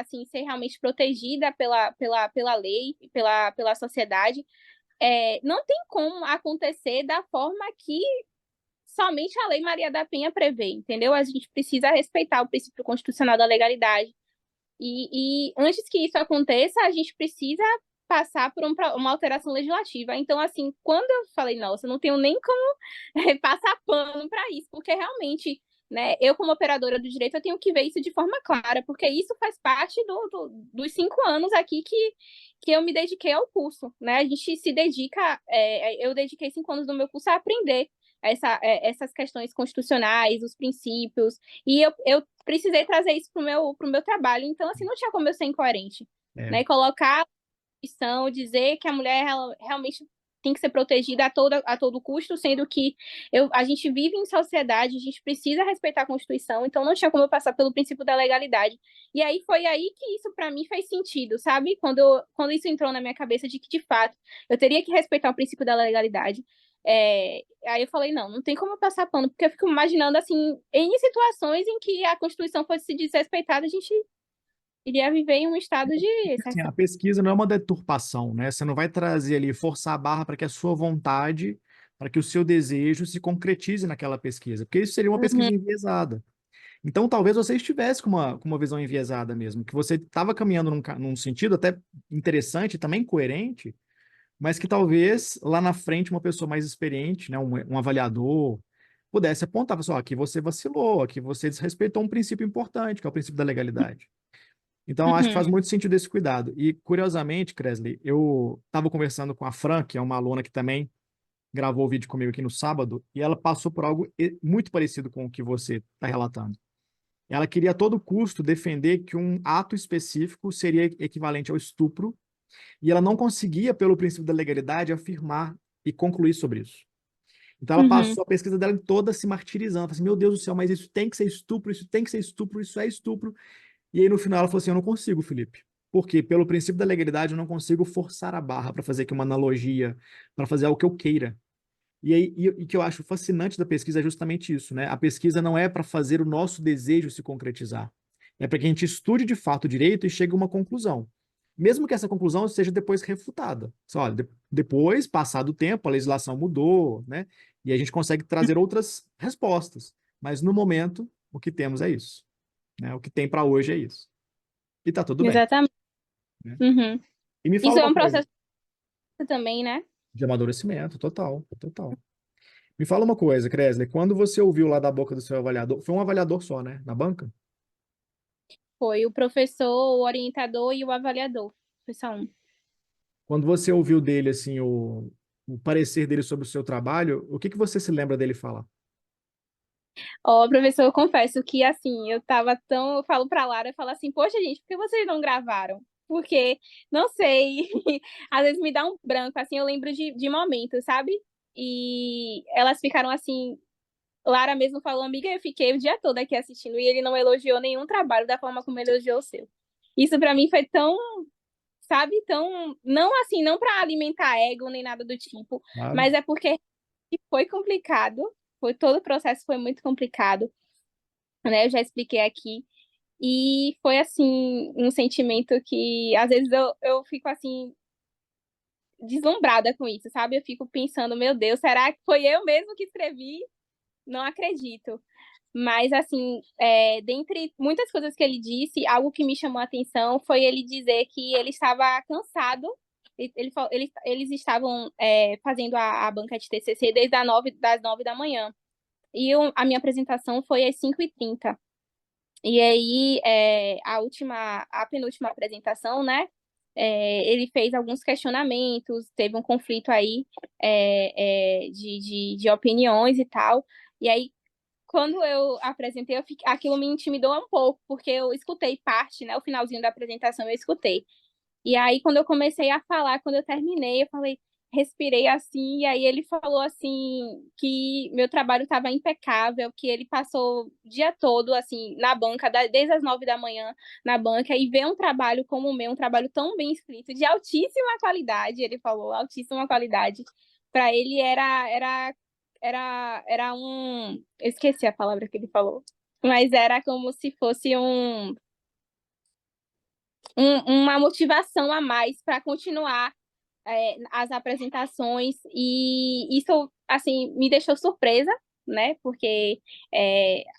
assim ser realmente protegida pela lei, pela sociedade, não tem como acontecer da forma que somente a Lei Maria da Penha prevê, entendeu? A gente precisa respeitar o princípio constitucional da legalidade. E antes que isso aconteça, a gente precisa passar por uma alteração legislativa. Então, assim, quando eu falei, nossa, eu não tenho nem como passar pano para isso, porque realmente, né, eu como operadora do direito, eu tenho que ver isso de forma clara, porque isso faz parte dos 5 anos aqui que eu me dediquei ao curso, né? A gente se dedica, eu dediquei 5 anos do meu curso a aprender essas questões constitucionais, os princípios, e eu precisei trazer isso pro meu trabalho. Então, assim, não tinha como eu ser incoerente, É, né? Colocar a Constituição, dizer que a mulher ela, realmente tem que ser protegida a todo custo, sendo que a gente vive em sociedade, a gente precisa respeitar a Constituição, então não tinha como eu passar pelo princípio da legalidade. E aí foi aí que isso para mim fez sentido, sabe? Quando isso entrou na minha cabeça de que, de fato, eu teria que respeitar o princípio da legalidade. Aí eu falei, não tem como eu passar pano, porque eu fico imaginando, assim, em situações em que a Constituição fosse desrespeitada, a gente iria viver em um estado de assim, exceção. a pesquisa não é uma deturpação, né? Você não vai trazer ali, forçar a barra para que a sua vontade, para que o seu desejo se concretize naquela pesquisa, porque isso seria uma pesquisa Uhum. enviesada. Então, talvez você estivesse com uma visão enviesada mesmo, que você estava caminhando num sentido até interessante, também coerente, mas que talvez lá na frente uma pessoa mais experiente, né, um avaliador, pudesse apontar, pessoal, aqui você vacilou, aqui você desrespeitou um princípio importante, que é o princípio da legalidade. Então, eu acho que faz Uhum, muito sentido esse cuidado. E, curiosamente, Kresley, eu estava conversando com a Fran, que é uma aluna que também gravou o vídeo comigo aqui no sábado, e ela passou por algo muito parecido com o que você está relatando. Ela queria a todo custo defender que um ato específico seria equivalente ao estupro, e ela não conseguia, pelo princípio da legalidade, afirmar e concluir sobre isso. Então, ela uhum. passou a pesquisa dela toda se martirizando, falou assim, meu Deus do céu, mas isso tem que ser estupro, isso tem que ser estupro, isso é estupro. E aí, no final, ela falou assim: eu não consigo, Felipe. Porque, pelo princípio da legalidade, eu não consigo forçar a barra para fazer aqui uma analogia, para fazer algo que eu queira. E aí, e que eu acho fascinante da pesquisa é justamente isso, né? A pesquisa não é para fazer o nosso desejo se concretizar. É para que a gente estude de fato o direito e chegue a uma conclusão. Mesmo que essa conclusão seja depois refutada. Só, olha, depois, passado o tempo, a legislação mudou, né? E a gente consegue trazer outras respostas. Mas, no momento, o que temos é isso, né? O que tem para hoje é isso. E tá tudo bem, Exatamente. né? Uhum. E me fala Isso é uma um coisa, processo também, né? de amadurecimento, total, total. Me fala uma coisa, Kresley, quando você ouviu lá da boca do seu avaliador, foi um avaliador só, né, na banca? Foi o professor, o orientador e o avaliador. Foi só um. Quando você ouviu dele, assim, o parecer dele sobre o seu trabalho, o que que você se lembra dele falar? Ó, professor, eu confesso que, assim, eu tava tão... Eu falo pra Lara, eu falo assim, poxa, gente, por que vocês não gravaram? Porque, não sei, às vezes me dá um branco, assim, eu lembro de momentos, sabe? E elas ficaram assim... Lara mesmo falou, amiga, eu fiquei o dia todo aqui assistindo e ele não elogiou nenhum trabalho da forma como ele elogiou o seu. Isso pra mim foi tão, sabe, tão... Não assim, não pra alimentar ego nem nada do tipo, Claro. mas é porque foi complicado, foi todo o processo foi muito complicado, né? Eu já expliquei aqui. E foi assim, um sentimento que às vezes eu fico assim, deslumbrada com isso, sabe? Eu fico pensando, meu Deus, será que foi eu mesmo que escrevi? Não acredito. Mas, assim, dentre muitas coisas que ele disse, algo que me chamou a atenção foi ele dizer que ele estava cansado. Eles estavam fazendo a banca de TCC desde das 9 da manhã. E a minha apresentação foi às 5h30. E aí, a penúltima apresentação, né? Ele fez alguns questionamentos, teve um conflito aí de opiniões e tal. E aí, quando eu apresentei, aquilo me intimidou um pouco, porque eu escutei parte, né? O finalzinho da apresentação eu escutei. E aí, quando eu comecei a falar, quando eu terminei, eu falei, respirei assim, e aí ele falou assim que meu trabalho estava impecável, que ele passou o dia todo assim na banca, desde as 9 da manhã na banca, e ver um trabalho como o meu, um trabalho tão bem escrito, de altíssima qualidade, ele falou, altíssima qualidade. Para ele era um, eu esqueci a palavra que ele falou, mas era como se fosse uma motivação a mais para continuar as apresentações, e isso, assim, me deixou surpresa, né, porque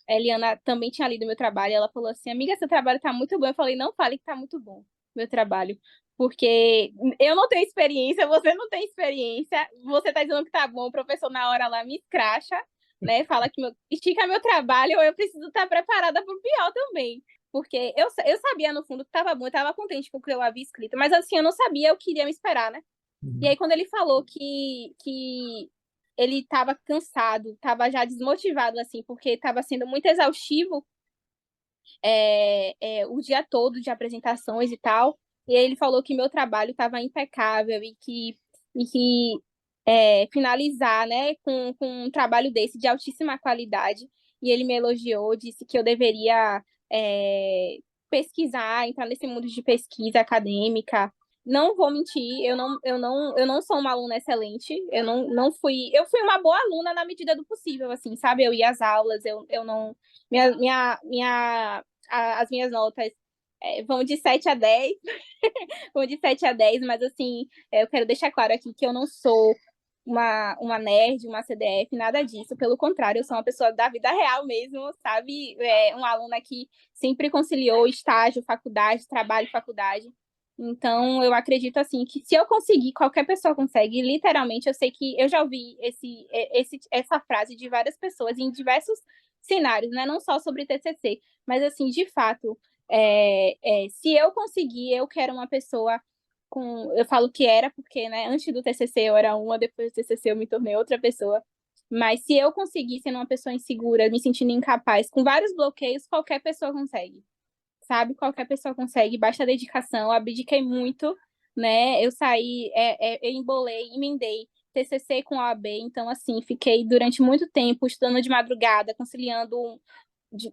a Eliana também tinha lido meu trabalho, ela falou assim, amiga, seu trabalho tá muito bom, eu falei, não fale que tá muito bom, meu trabalho, porque eu não tenho experiência, você não tem experiência, você tá dizendo que tá bom, o professor na hora lá me escracha, né, fala que estica meu trabalho, ou eu preciso estar preparada para o pior também, porque eu sabia no fundo que tava bom, eu tava contente com o que eu havia escrito, mas assim, eu não sabia o que iria me esperar, né? E Uhum. aí, quando ele falou que ele estava cansado, estava já desmotivado, assim, porque estava sendo muito exaustivo o dia todo de apresentações e tal, e aí ele falou que meu trabalho estava impecável e que finalizar, né, com um trabalho desse de altíssima qualidade, e ele me elogiou, disse que eu deveria pesquisar, entrar nesse mundo de pesquisa acadêmica. Não vou mentir, eu não sou uma aluna excelente, eu fui uma boa aluna na medida do possível, assim, sabe? Eu ia às aulas, eu não, as minhas notas vão de 7 a 10, vão de 7 a 10, mas assim, eu quero deixar claro aqui que eu não sou uma nerd, uma CDF, nada disso. Pelo contrário, eu sou uma pessoa da vida real mesmo, sabe? Uma aluna que sempre conciliou estágio, faculdade, trabalho, faculdade. Então, eu acredito assim que se eu conseguir, qualquer pessoa consegue. Literalmente, eu sei que eu já ouvi essa frase de várias pessoas em diversos cenários, né? Não só sobre TCC, mas assim, de fato, se eu conseguir, eu quero uma pessoa com. Eu falo que era porque, né? Antes do TCC eu era uma, depois do TCC eu me tornei outra pessoa. Mas se eu conseguir ser uma pessoa insegura, me sentindo incapaz, com vários bloqueios, qualquer pessoa consegue, sabe? Qualquer pessoa consegue, basta dedicação. Eu abdiquei muito, né? Eu saí, eu embolei, emendei TCC com a OAB, então, assim, fiquei durante muito tempo estudando de madrugada, conciliando.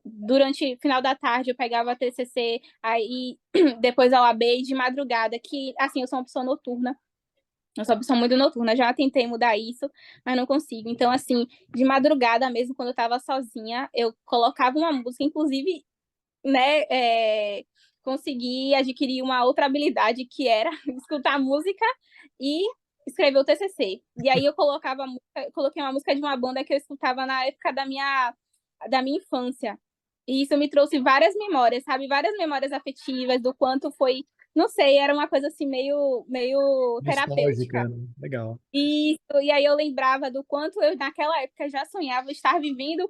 Durante o final da tarde eu pegava a TCC, aí depois a OAB de madrugada, que, assim, eu sou uma pessoa noturna. Eu sou uma pessoa muito noturna, já tentei mudar isso, mas não consigo. Então, assim, de madrugada mesmo, quando eu tava sozinha, eu colocava uma música, inclusive né, consegui adquirir uma outra habilidade que era escutar música e escrever o TCC. E aí eu coloquei uma música de uma banda que eu escutava na época da minha infância. E isso me trouxe várias memórias, sabe? Várias memórias afetivas do quanto foi, não sei, era uma coisa assim meio terapêutica. Nostálgica, né? Legal. Isso, e aí eu lembrava do quanto eu naquela época já sonhava estar vivendo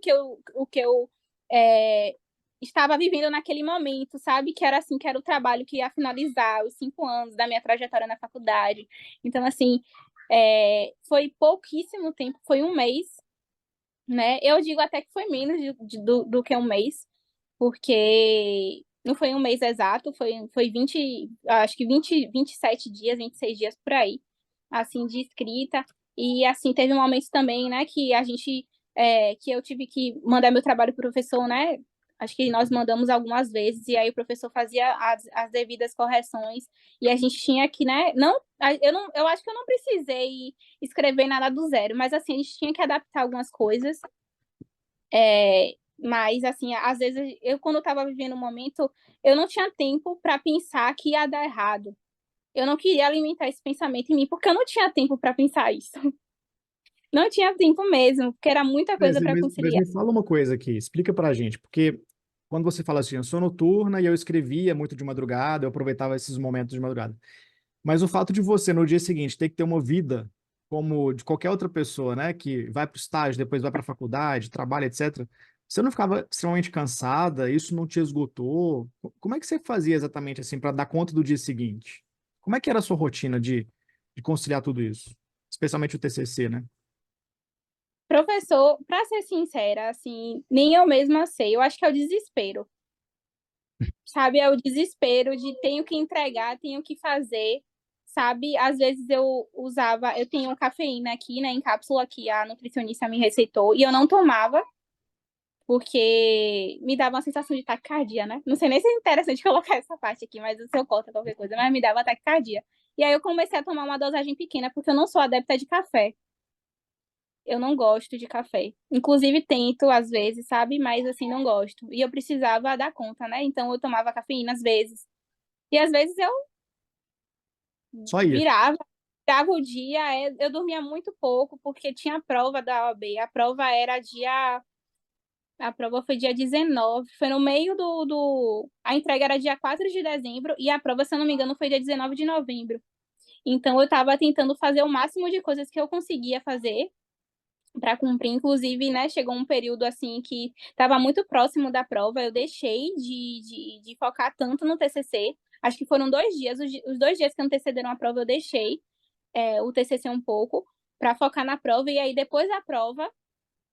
o que eu é, estava vivendo naquele momento, sabe? Que era assim, que era o trabalho que ia finalizar os 5 anos da minha trajetória na faculdade. Então, assim, foi pouquíssimo tempo, foi um mês, né? Eu digo até que foi menos do que um mês, porque não foi um mês exato, foi 20, acho que 27 dias, 26 dias por aí, assim, de escrita. E, assim, teve um momento também, né, que eu tive que mandar meu trabalho pro professor, né, acho que nós mandamos algumas vezes, e aí o professor fazia as devidas correções, e a gente tinha que, né, eu acho que eu não precisei escrever nada do zero, mas, assim, a gente tinha que adaptar algumas coisas, mas, assim, às vezes, quando eu estava vivendo um momento, eu não tinha tempo para pensar que ia dar errado. Eu não queria alimentar esse pensamento em mim, porque eu não tinha tempo para pensar isso. Não tinha tempo mesmo, porque era muita coisa para Mas conciliar. me fala uma coisa aqui, explica pra gente, porque quando você fala assim, eu sou noturna e eu escrevia muito de madrugada, eu aproveitava esses momentos de madrugada. Mas o fato de você, no dia seguinte, ter que ter uma vida como de qualquer outra pessoa, né, que vai para o estágio, depois vai para a faculdade, trabalha, etc., você não ficava extremamente cansada? Isso não te esgotou? Como é que você fazia exatamente assim para dar conta do dia seguinte? Como é que era a sua rotina de conciliar tudo isso? Especialmente o TCC, né? Professor, para ser sincera, assim, nem eu mesma sei. Eu acho que é o desespero, sabe? É o desespero de tenho que entregar, tenho que fazer, sabe? Às vezes eu tenho cafeína aqui, né, em cápsula que a nutricionista me receitou e eu não tomava porque me dava uma sensação de taquicardia, né? Não sei nem se é interessante colocar essa parte aqui, mas o seu corta qualquer coisa, mas me dava taquicardia. E aí eu comecei a tomar uma dosagem pequena, porque eu não sou adepta de café. Eu não gosto de café. Inclusive tento às vezes, sabe? Mas assim, não gosto. E eu precisava dar conta, né? Então eu tomava cafeína às vezes. E às vezes eu Só ia. virava, virava o dia, eu dormia muito pouco, porque tinha a prova da OAB. A prova foi dia 19, foi no meio A entrega era dia 4 de dezembro e a prova, se eu não me engano, foi dia 19 de novembro. Então eu estava tentando fazer o máximo de coisas que eu conseguia fazer para cumprir. Inclusive, né, chegou um período assim que estava muito próximo da prova, eu deixei de focar tanto no TCC. Acho que foram 2 dias, os 2 dias que antecederam a prova, eu deixei o TCC um pouco para focar na prova. E aí, depois da prova,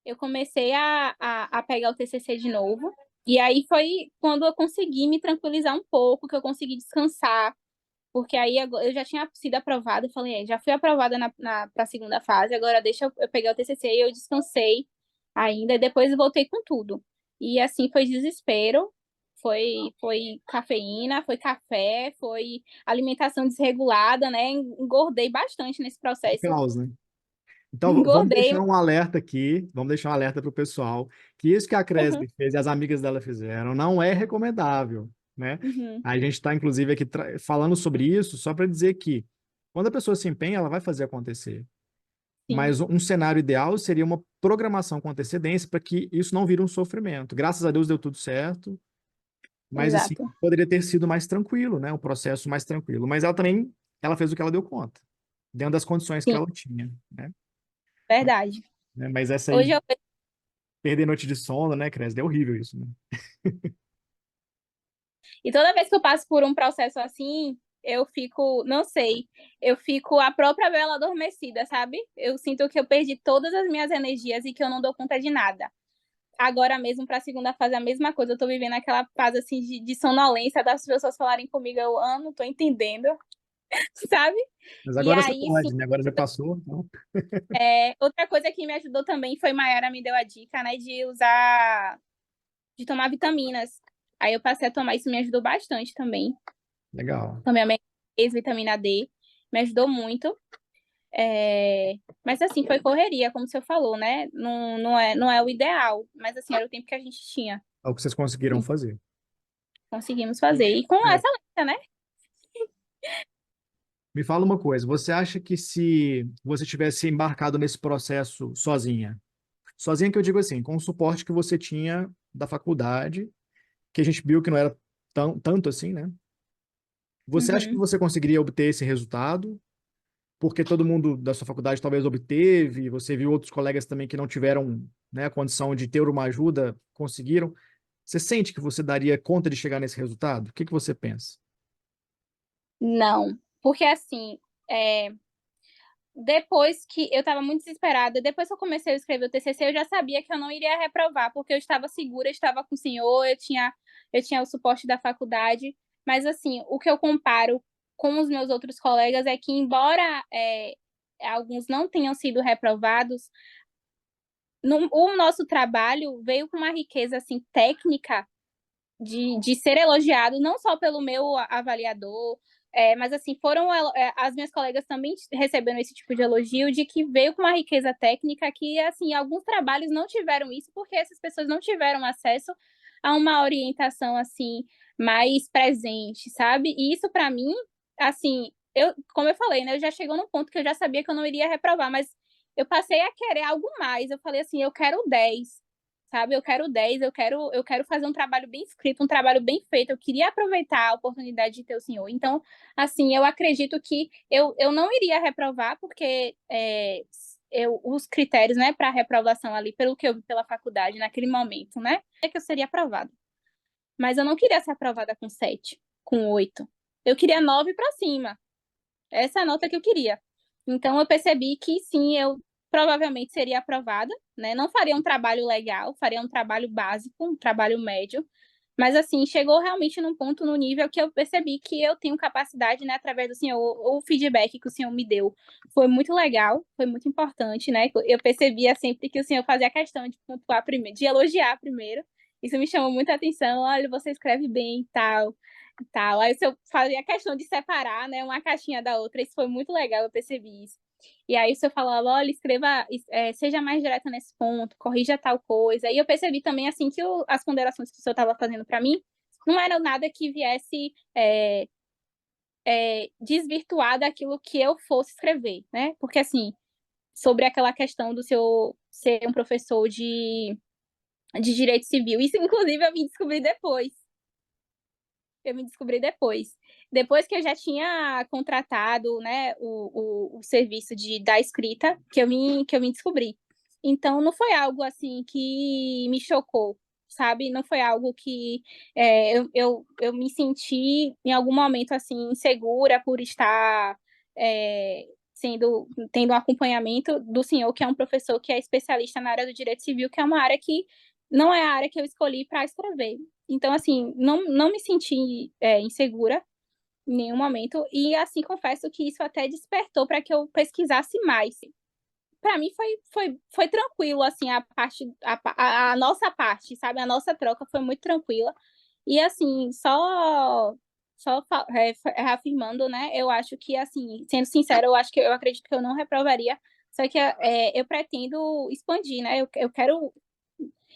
eu comecei a pegar o TCC de novo. E aí foi quando eu consegui me tranquilizar um pouco, que eu consegui descansar, porque aí eu já tinha sido aprovada. Eu falei, já fui aprovada para a segunda fase, agora deixa eu pegar o TCC. E eu descansei ainda, e depois eu voltei com tudo. E assim foi desespero, foi cafeína, foi café, foi alimentação desregulada, né? Engordei bastante nesse processo. Caos, né? Então, vamos Engordei. deixar um alerta aqui, vamos deixar um alerta para o pessoal, que isso que a Uhum, Cresp fez e as amigas dela fizeram não é recomendável, né? uhum, A gente está, inclusive, aqui falando sobre isso só para dizer que quando a pessoa se empenha, ela vai fazer acontecer. sim. Mas um cenário ideal seria uma programação com antecedência para que isso não vire um sofrimento. Graças a Deus deu tudo certo, Mas, assim, Exato. poderia ter sido mais tranquilo, né? Um processo mais tranquilo. Mas ela também, ela fez o que ela deu conta, dentro das condições que Sim, ela tinha, né? verdade. Mas essa Hoje aí, eu perder noite de sono, né, Cresce? É horrível isso, né? E toda vez que eu passo por um processo assim, eu fico, não sei, eu fico a própria vela adormecida, sabe? Eu sinto que eu perdi todas as minhas energias e que eu não dou conta de nada. Agora mesmo, para a segunda fase, a mesma coisa. Eu tô vivendo aquela fase assim de sonolência das pessoas falarem comigo, eu não tô entendendo, sabe? Mas E agora você aí, sim, pode, né? Agora já passou, então. outra coisa que me ajudou também foi Mayara me deu a dica, né, de usar, de tomar vitaminas. Aí eu passei a tomar, isso me ajudou bastante também. Legal. Tomei a minha vitamina D, me ajudou muito. É, mas assim, foi correria, como você falou, né? Não é o ideal, mas assim, era o tempo que a gente tinha. É o que vocês conseguiram E fazer. conseguimos fazer. E com É. excelência, né? Me fala uma coisa, você acha que se você tivesse embarcado nesse processo sozinha que eu digo assim, com o suporte que você tinha da faculdade, que a gente viu que não era tanto assim, né? Você acha que Uhum. você conseguiria obter esse resultado? Porque todo mundo da sua faculdade talvez obteve, você viu outros colegas também que não tiveram, né, a condição de ter uma ajuda, conseguiram. Você sente que você daria conta de chegar nesse resultado? O que que você pensa? Não, porque assim, é, depois que eu estava muito desesperada, depois que eu comecei a escrever o TCC, eu já sabia que eu não iria reprovar, porque eu estava segura, eu estava com o senhor, eu tinha o suporte da faculdade, mas assim, o que eu comparo com os meus outros colegas é que, embora alguns não tenham sido reprovados, o nosso trabalho veio com uma riqueza assim técnica de ser elogiado, não só pelo meu avaliador, mas assim, foram as minhas colegas também receberam esse tipo de elogio, de que veio com uma riqueza técnica que, assim, alguns trabalhos não tiveram isso, porque essas pessoas não tiveram acesso a uma orientação, assim, mais presente, sabe? E isso, para mim, assim, como eu falei, né, eu já chegou num ponto que eu já sabia que eu não iria reprovar, mas eu passei a querer algo mais, eu falei assim, eu quero 10, sabe? Eu quero 10, eu quero fazer um trabalho bem escrito, um trabalho bem feito. Eu queria aproveitar a oportunidade de ter o senhor. Então, assim, eu acredito que eu não iria reprovar, porque os critérios, né, para reprovação ali, pelo que eu vi pela faculdade naquele momento, né, é que eu seria aprovada. Mas eu não queria ser aprovada com 7, com 8. Eu queria 9 para cima. Essa é a nota que eu queria. Então, eu percebi que sim, eu provavelmente seria aprovada, né? Não faria um trabalho legal, faria um trabalho básico, um trabalho médio, mas assim, chegou realmente num ponto, no nível que eu percebi que eu tenho capacidade, né, através do senhor, o feedback que o senhor me deu foi muito legal, foi muito importante, né? Eu percebia sempre que o senhor fazia questão de pontuar primeiro, de elogiar primeiro. Isso me chamou muita atenção. Olha, você escreve bem e tal e tal. Aí eu fazia questão de separar, né, uma caixinha da outra. Isso foi muito legal, eu percebi isso. E aí o senhor falava, olha, escreva, seja mais direta nesse ponto, corrija tal coisa. E eu percebi também, assim, que as ponderações que o senhor estava fazendo para mim não eram nada que viesse desvirtuar daquilo que eu fosse escrever, né? Porque, assim, sobre aquela questão do senhor ser um professor de direito civil, isso, inclusive, eu vim descobrir depois. Eu me descobri depois. Depois que eu já tinha contratado, né, o serviço da escrita, que eu me descobri. Então, não foi algo, assim, que me chocou, sabe? Não foi algo que eu me senti, em algum momento, assim, insegura por estar tendo um acompanhamento do senhor, que é um professor que é especialista na área do direito civil, que é uma área que não é a área que eu escolhi para escrever. Então, assim, não me senti insegura em nenhum momento. E, assim, confesso que isso até despertou para que eu pesquisasse mais. Para mim foi tranquilo, assim, a nossa parte, sabe? A nossa troca foi muito tranquila. E, assim, reafirmando, né? Eu acho que, assim, sendo sincera, eu acredito que eu não reprovaria. Só que eu pretendo expandir, né?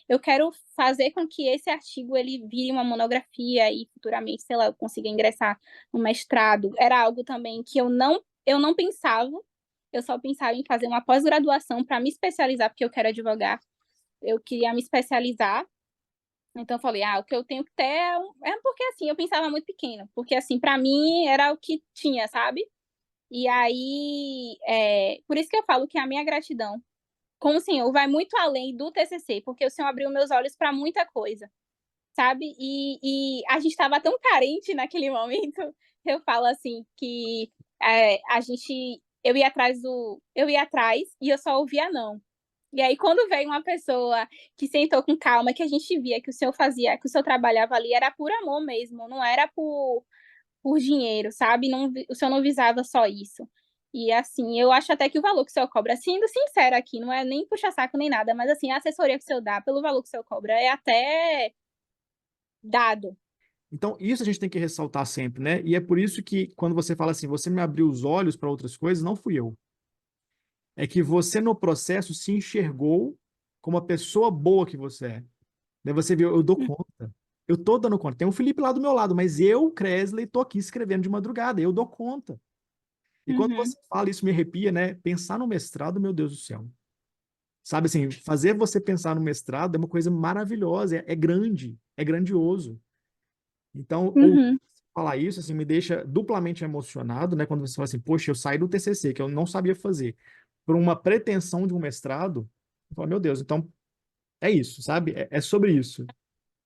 Eu quero fazer com que esse artigo ele vire uma monografia e futuramente, sei lá, eu consiga ingressar no mestrado. Era algo também que eu não pensava, eu só pensava em fazer uma pós-graduação para me especializar, porque eu quero advogar. Eu queria me especializar Então eu falei, o que eu tenho que ter é porque assim, eu pensava muito pequeno, porque assim, para mim era o que tinha, sabe? E aí, por isso que eu falo que a minha gratidão com o Senhor vai muito além do TCC, porque o Senhor abriu meus olhos para muita coisa, sabe? E a gente estava tão carente naquele momento, eu falo assim, que a gente, eu ia atrás e eu só ouvia não. E aí, quando veio uma pessoa que sentou com calma, que a gente via que o senhor fazia, que o senhor trabalhava ali, era por amor mesmo, não era por dinheiro, sabe? Não, o senhor não visava só isso. E assim, eu acho até que o valor que o senhor cobra, sendo sincera aqui, não é nem puxa saco nem nada, mas assim, a assessoria que o senhor dá pelo valor que o senhor cobra é até dado. Então, isso a gente tem que ressaltar sempre, né? E é por isso que, quando você fala assim, você me abriu os olhos para outras coisas, não fui eu. É que você, no processo, se enxergou como a pessoa boa que você é. Daí você viu, eu dou conta. Eu tô dando conta. Tem um Felipe lá do meu lado, mas eu, Cresley, tô aqui escrevendo de madrugada. Eu dou conta. E quando Uhum, você fala, isso me arrepia, né? Pensar no mestrado, meu Deus do céu. Sabe assim, fazer você pensar no mestrado é uma coisa maravilhosa, é grande, é grandioso. Então, ou uhum, falar isso, assim, me deixa duplamente emocionado, né? Quando você fala assim, poxa, eu saí do TCC, que eu não sabia fazer, por uma pretensão de um mestrado. Eu falo, meu Deus, então é isso, sabe? É sobre isso.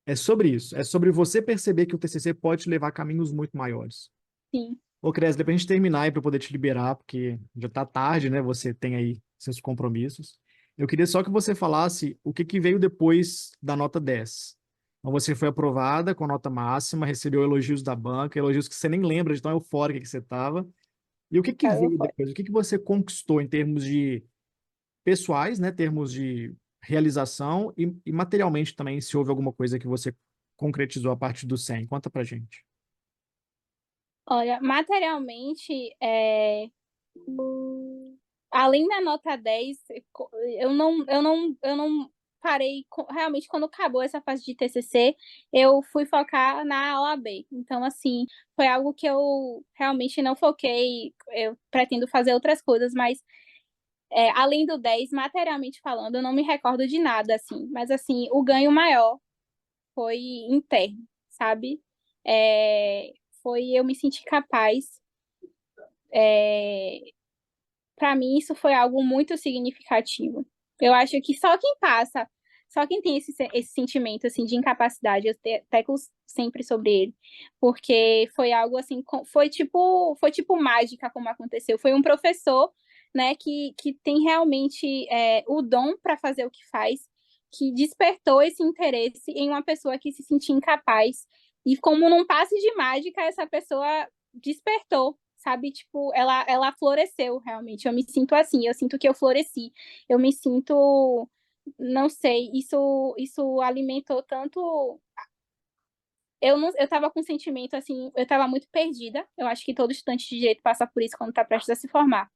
É sobre isso. É sobre você perceber que o TCC pode te levar a caminhos muito maiores. sim. Ô, Cresce, pra gente terminar e para eu poder te liberar, porque já tá tarde, né? Você tem aí seus compromissos. Eu queria só que você falasse o que que veio depois da nota 10. Então, você foi aprovada com a nota máxima, recebeu elogios da banca, elogios que você nem lembra de tão eufórica que você estava. E o que que Eu veio foi. depois? O que que você conquistou em termos de pessoais, né? Termos de realização e materialmente também, se houve alguma coisa que você concretizou a partir do 100? Conta pra gente. Olha, materialmente, além da nota 10, eu não parei, realmente, quando acabou essa fase de TCC, eu fui focar na OAB. Então, assim, foi algo que eu realmente não foquei, eu pretendo fazer outras coisas, mas além do 10, materialmente falando, eu não me recordo de nada, assim, mas, assim, o ganho maior foi interno, sabe? É, foi eu me sentir capaz. Para mim, isso foi algo muito significativo. Eu acho que só quem passa, só quem tem esse sentimento assim de incapacidade, eu teclo sempre sobre ele, porque foi algo assim, foi tipo mágica como aconteceu. Foi um professor, né, que tem realmente o dom para fazer o que faz, que despertou esse interesse em uma pessoa que se sentia incapaz. E como num passe de mágica, essa pessoa despertou, sabe? Tipo, ela floresceu realmente. Eu me sinto assim, eu sinto que eu floresci. Eu me sinto, não sei, isso alimentou tanto. Eu tava com um sentimento assim, eu tava muito perdida. Eu acho que todo estudante de direito passa por isso quando tá prestes a se formar.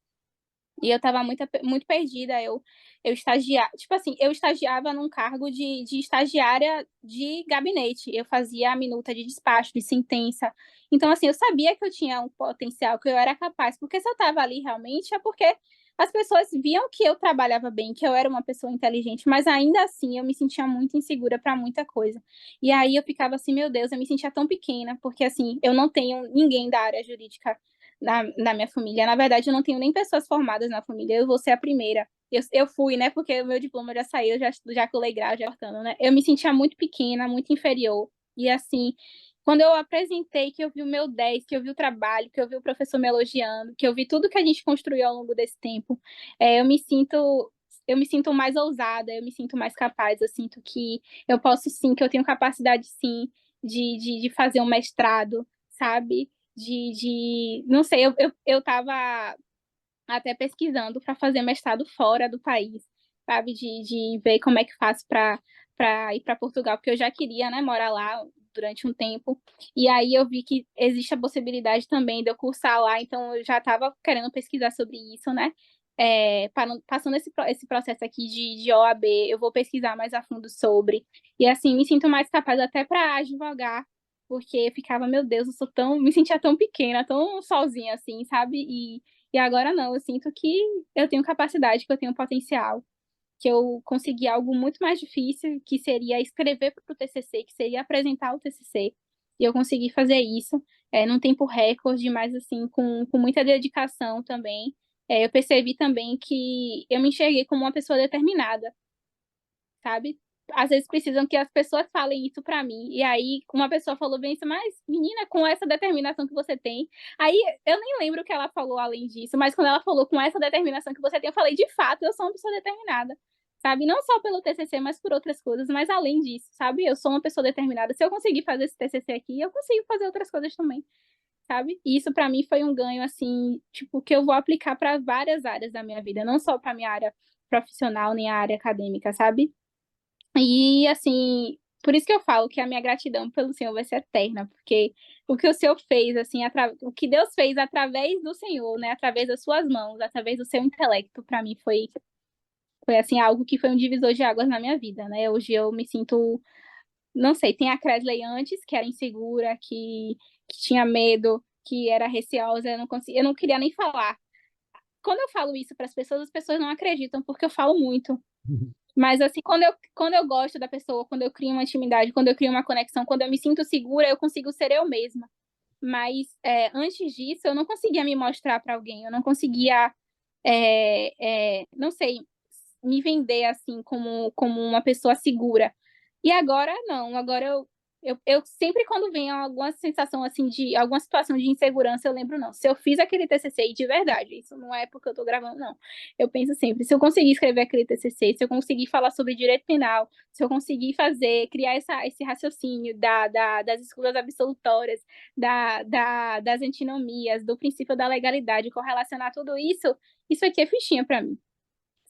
E eu tava muito, muito perdida. Eu estagiava, tipo assim, eu estagiava num cargo de estagiária de gabinete. Eu fazia a minuta de despacho, de sentença. Então, assim, eu sabia que eu tinha um potencial, que eu era capaz. Porque se eu tava ali realmente, é porque as pessoas viam que eu trabalhava bem, que eu era uma pessoa inteligente, mas ainda assim eu me sentia muito insegura para muita coisa. E aí eu ficava assim, meu Deus, eu me sentia tão pequena, porque assim, eu não tenho ninguém da área jurídica na minha família. Na verdade, eu não tenho nem pessoas formadas na família, eu vou ser a primeira. Eu fui, né? Porque o meu diploma já saiu, já colei grau, já cortando, né? Eu me sentia muito pequena, muito inferior. E assim, quando eu apresentei, que eu vi o meu 10, que eu vi o trabalho, que eu vi o professor me elogiando, que eu vi tudo que a gente construiu ao longo desse tempo, eu me sinto mais ousada, eu me sinto mais capaz, eu sinto que eu posso sim, que eu tenho capacidade sim de fazer um mestrado, sabe? Não sei, eu tava até pesquisando para fazer mestrado fora do país, sabe? De ver como é que faço para ir para Portugal, porque eu já queria, né, morar lá durante um tempo. E aí eu vi que existe a possibilidade também de eu cursar lá, então eu já estava querendo pesquisar sobre isso, né? Passando esse processo aqui de OAB, eu vou pesquisar mais a fundo sobre. E assim, me sinto mais capaz até para advogar, porque eu ficava, meu Deus, me sentia tão pequena, tão sozinha assim, sabe? E agora não, eu sinto que eu tenho capacidade, que eu tenho potencial. que eu consegui algo muito mais difícil, que seria escrever para o TCC, que seria apresentar o TCC, e eu consegui fazer isso num tempo recorde, mas assim, com muita dedicação também. Eu percebi também que eu me enxerguei como uma pessoa determinada, sabe? Às vezes precisam que as pessoas falem isso pra mim. E aí, uma pessoa falou bem isso, mas, menina, com essa determinação que você tem. Aí, eu nem lembro o que ela falou além disso, mas quando ela falou com essa determinação que você tem, eu falei, de fato, eu sou uma pessoa determinada, sabe? Não só pelo TCC, mas por outras coisas, mas além disso, sabe? Eu sou uma pessoa determinada. Se eu conseguir fazer esse TCC aqui, eu consigo fazer outras coisas também, sabe? E isso pra mim foi um ganho, assim, tipo, que eu vou aplicar para várias áreas da minha vida, não só pra minha área profissional, nem a área acadêmica, sabe? E, assim, por isso que eu falo que a minha gratidão pelo Senhor vai ser eterna, porque o que o Senhor fez, assim, o que Deus fez através do Senhor, né, através das suas mãos, através do seu intelecto, para mim foi, assim, algo que foi um divisor de águas na minha vida, né? Hoje eu me sinto, não sei, tem a Cresley antes, que era insegura, que tinha medo, que era receosa, eu não queria nem falar. Quando eu falo isso para as pessoas não acreditam, porque eu falo muito. Mas, assim, quando eu gosto da pessoa, quando eu crio uma intimidade, quando eu crio uma conexão, quando eu me sinto segura, eu consigo ser eu mesma. Mas, antes disso, eu não conseguia me mostrar para alguém, eu não conseguia, não sei, me vender, assim, como uma pessoa segura. E agora, não. Agora, eu sempre, quando vem alguma sensação, assim, de alguma situação de insegurança, eu lembro, não. Se eu fiz aquele TCC, e de verdade, isso não é porque eu tô gravando, não. Eu penso sempre, se eu conseguir escrever aquele TCC, se eu conseguir falar sobre direito penal, se eu conseguir criar esse raciocínio das escuras absolutórias, das antinomias, do princípio da legalidade, correlacionar tudo isso, isso aqui é fichinha para mim,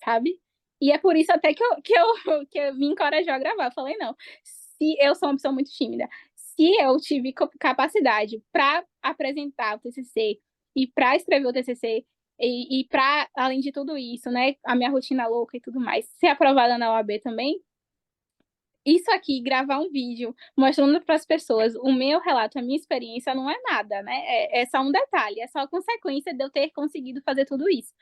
sabe? E é por isso até que eu me encorajou a gravar. Eu falei, não, se eu sou uma pessoa muito tímida, se eu tive capacidade para apresentar o TCC e para escrever o TCC e para, além de tudo isso, né, a minha rotina louca e tudo mais, ser aprovada na OAB também, isso aqui, gravar um vídeo mostrando para as pessoas o meu relato, a minha experiência, não é nada, né? É só um detalhe, é só a consequência de eu ter conseguido fazer tudo isso.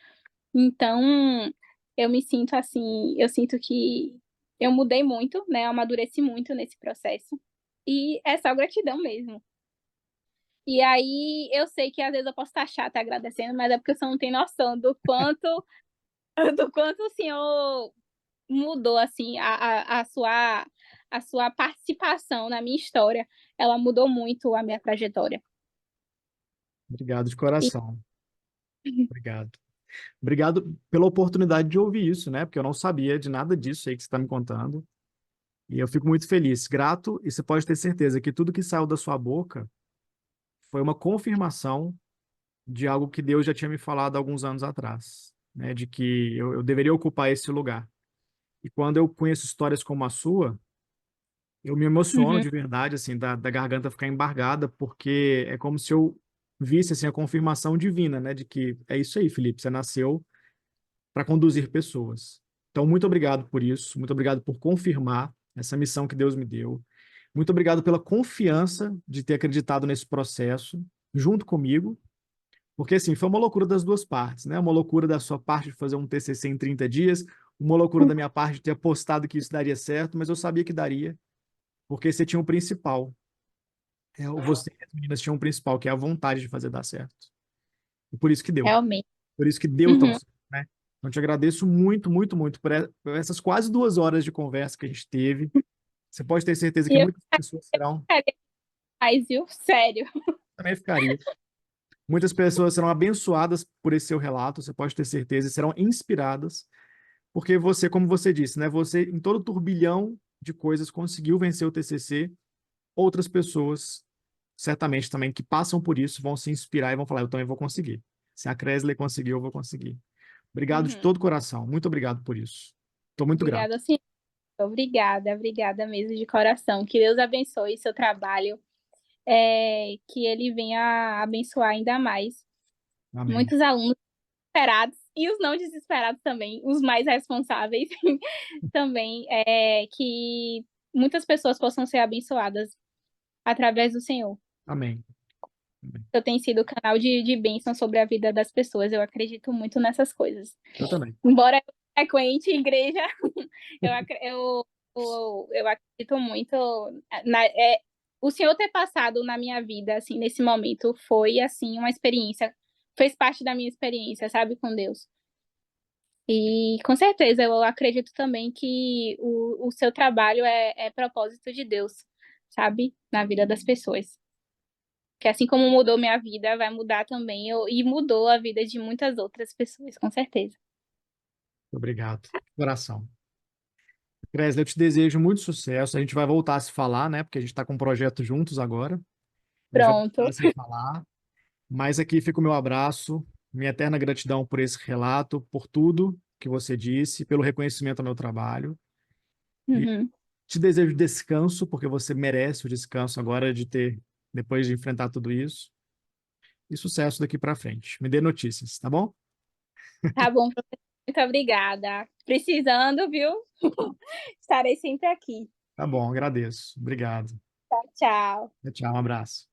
Então, eu me sinto assim, eu sinto que eu mudei muito, né? Eu amadureci muito nesse processo. E é só gratidão mesmo. E aí, eu sei que às vezes eu posso estar chata agradecendo, mas é porque você não tem noção do quanto, do quanto o senhor mudou, assim, a sua participação na minha história. Ela mudou muito a minha trajetória. Obrigado de E, coração. Obrigado. Obrigado pela oportunidade de ouvir isso, né? Porque eu não sabia de nada disso aí que você está me contando. E eu fico muito feliz, grato, e você pode ter certeza que tudo que saiu da sua boca foi uma confirmação de algo que Deus já tinha me falado há alguns anos atrás, né? De que eu deveria ocupar esse lugar. E quando eu conheço histórias como a sua, eu me emociono uhum, de verdade, assim, da garganta ficar embargada, porque é como se eu visse, assim, a confirmação divina, né? De que é isso aí, Felipe, você nasceu para conduzir pessoas. Então, muito obrigado por isso, muito obrigado por confirmar essa missão que Deus me deu. Muito obrigado pela confiança de ter acreditado nesse processo junto comigo, porque assim, foi uma loucura das duas partes, né? Uma loucura da sua parte de fazer um TCC em 30 dias, uma loucura da minha parte de ter apostado que isso daria certo, mas eu sabia que daria, porque você tinha um principal. Você e as meninas tinham um principal, que é a vontade de fazer dar certo. E por isso que deu. realmente. Por isso que deu tão Uhum. certo, né? Então, te agradeço muito, muito, muito por essas quase 2 horas de conversa que a gente teve. Você pode ter certeza E que eu muitas pessoas serão, ficaria mais, viu? Sério. também ficaria. Muitas pessoas serão abençoadas por esse seu relato, você pode ter certeza, e serão inspiradas, porque você, como você disse, né? Você, em todo turbilhão de coisas, conseguiu vencer o TCC. Outras pessoas, certamente também, que passam por isso, vão se inspirar e vão falar: eu também vou conseguir. Se a Kresley conseguiu, eu vou conseguir. Obrigado de Uhum. todo coração. Muito obrigado por isso. Estou muito grato. Obrigada, sim. Obrigada, obrigada mesmo de coração. Que Deus abençoe seu trabalho, que ele venha abençoar ainda mais Amém. muitos alunos desesperados e os não desesperados também, os mais responsáveis também, que muitas pessoas possam ser abençoadas através do Senhor. Amém. Amém. Eu tenho sido canal de bênção sobre a vida das pessoas. Eu acredito muito nessas coisas. Eu também. Embora eu frequente em igreja, eu, eu acredito muito o Senhor ter passado na minha vida, assim, nesse momento, foi, assim, uma experiência, fez parte da minha experiência, sabe, com Deus. E, com certeza, eu acredito também que o seu trabalho é propósito de Deus, sabe, na vida das pessoas. Que assim como mudou minha vida, vai mudar também, e mudou a vida de muitas outras pessoas, com certeza. Obrigado. Coração. Cresle, eu te desejo muito sucesso. A gente vai voltar a se falar, né? Porque a gente está com um projeto juntos agora. A gente vai voltar Pronto. a se falar. Mas aqui fica o meu abraço, minha eterna gratidão por esse relato, por tudo que você disse, pelo reconhecimento ao meu trabalho. E Uhum. te desejo descanso, porque você merece o descanso agora depois de enfrentar tudo isso. E sucesso daqui para frente. Me dê notícias, tá bom? Tá bom, professor. Muito obrigada. Precisando, viu? Estarei sempre aqui. Tá bom, agradeço. Obrigado. Tchau, tchau. Tchau, um abraço.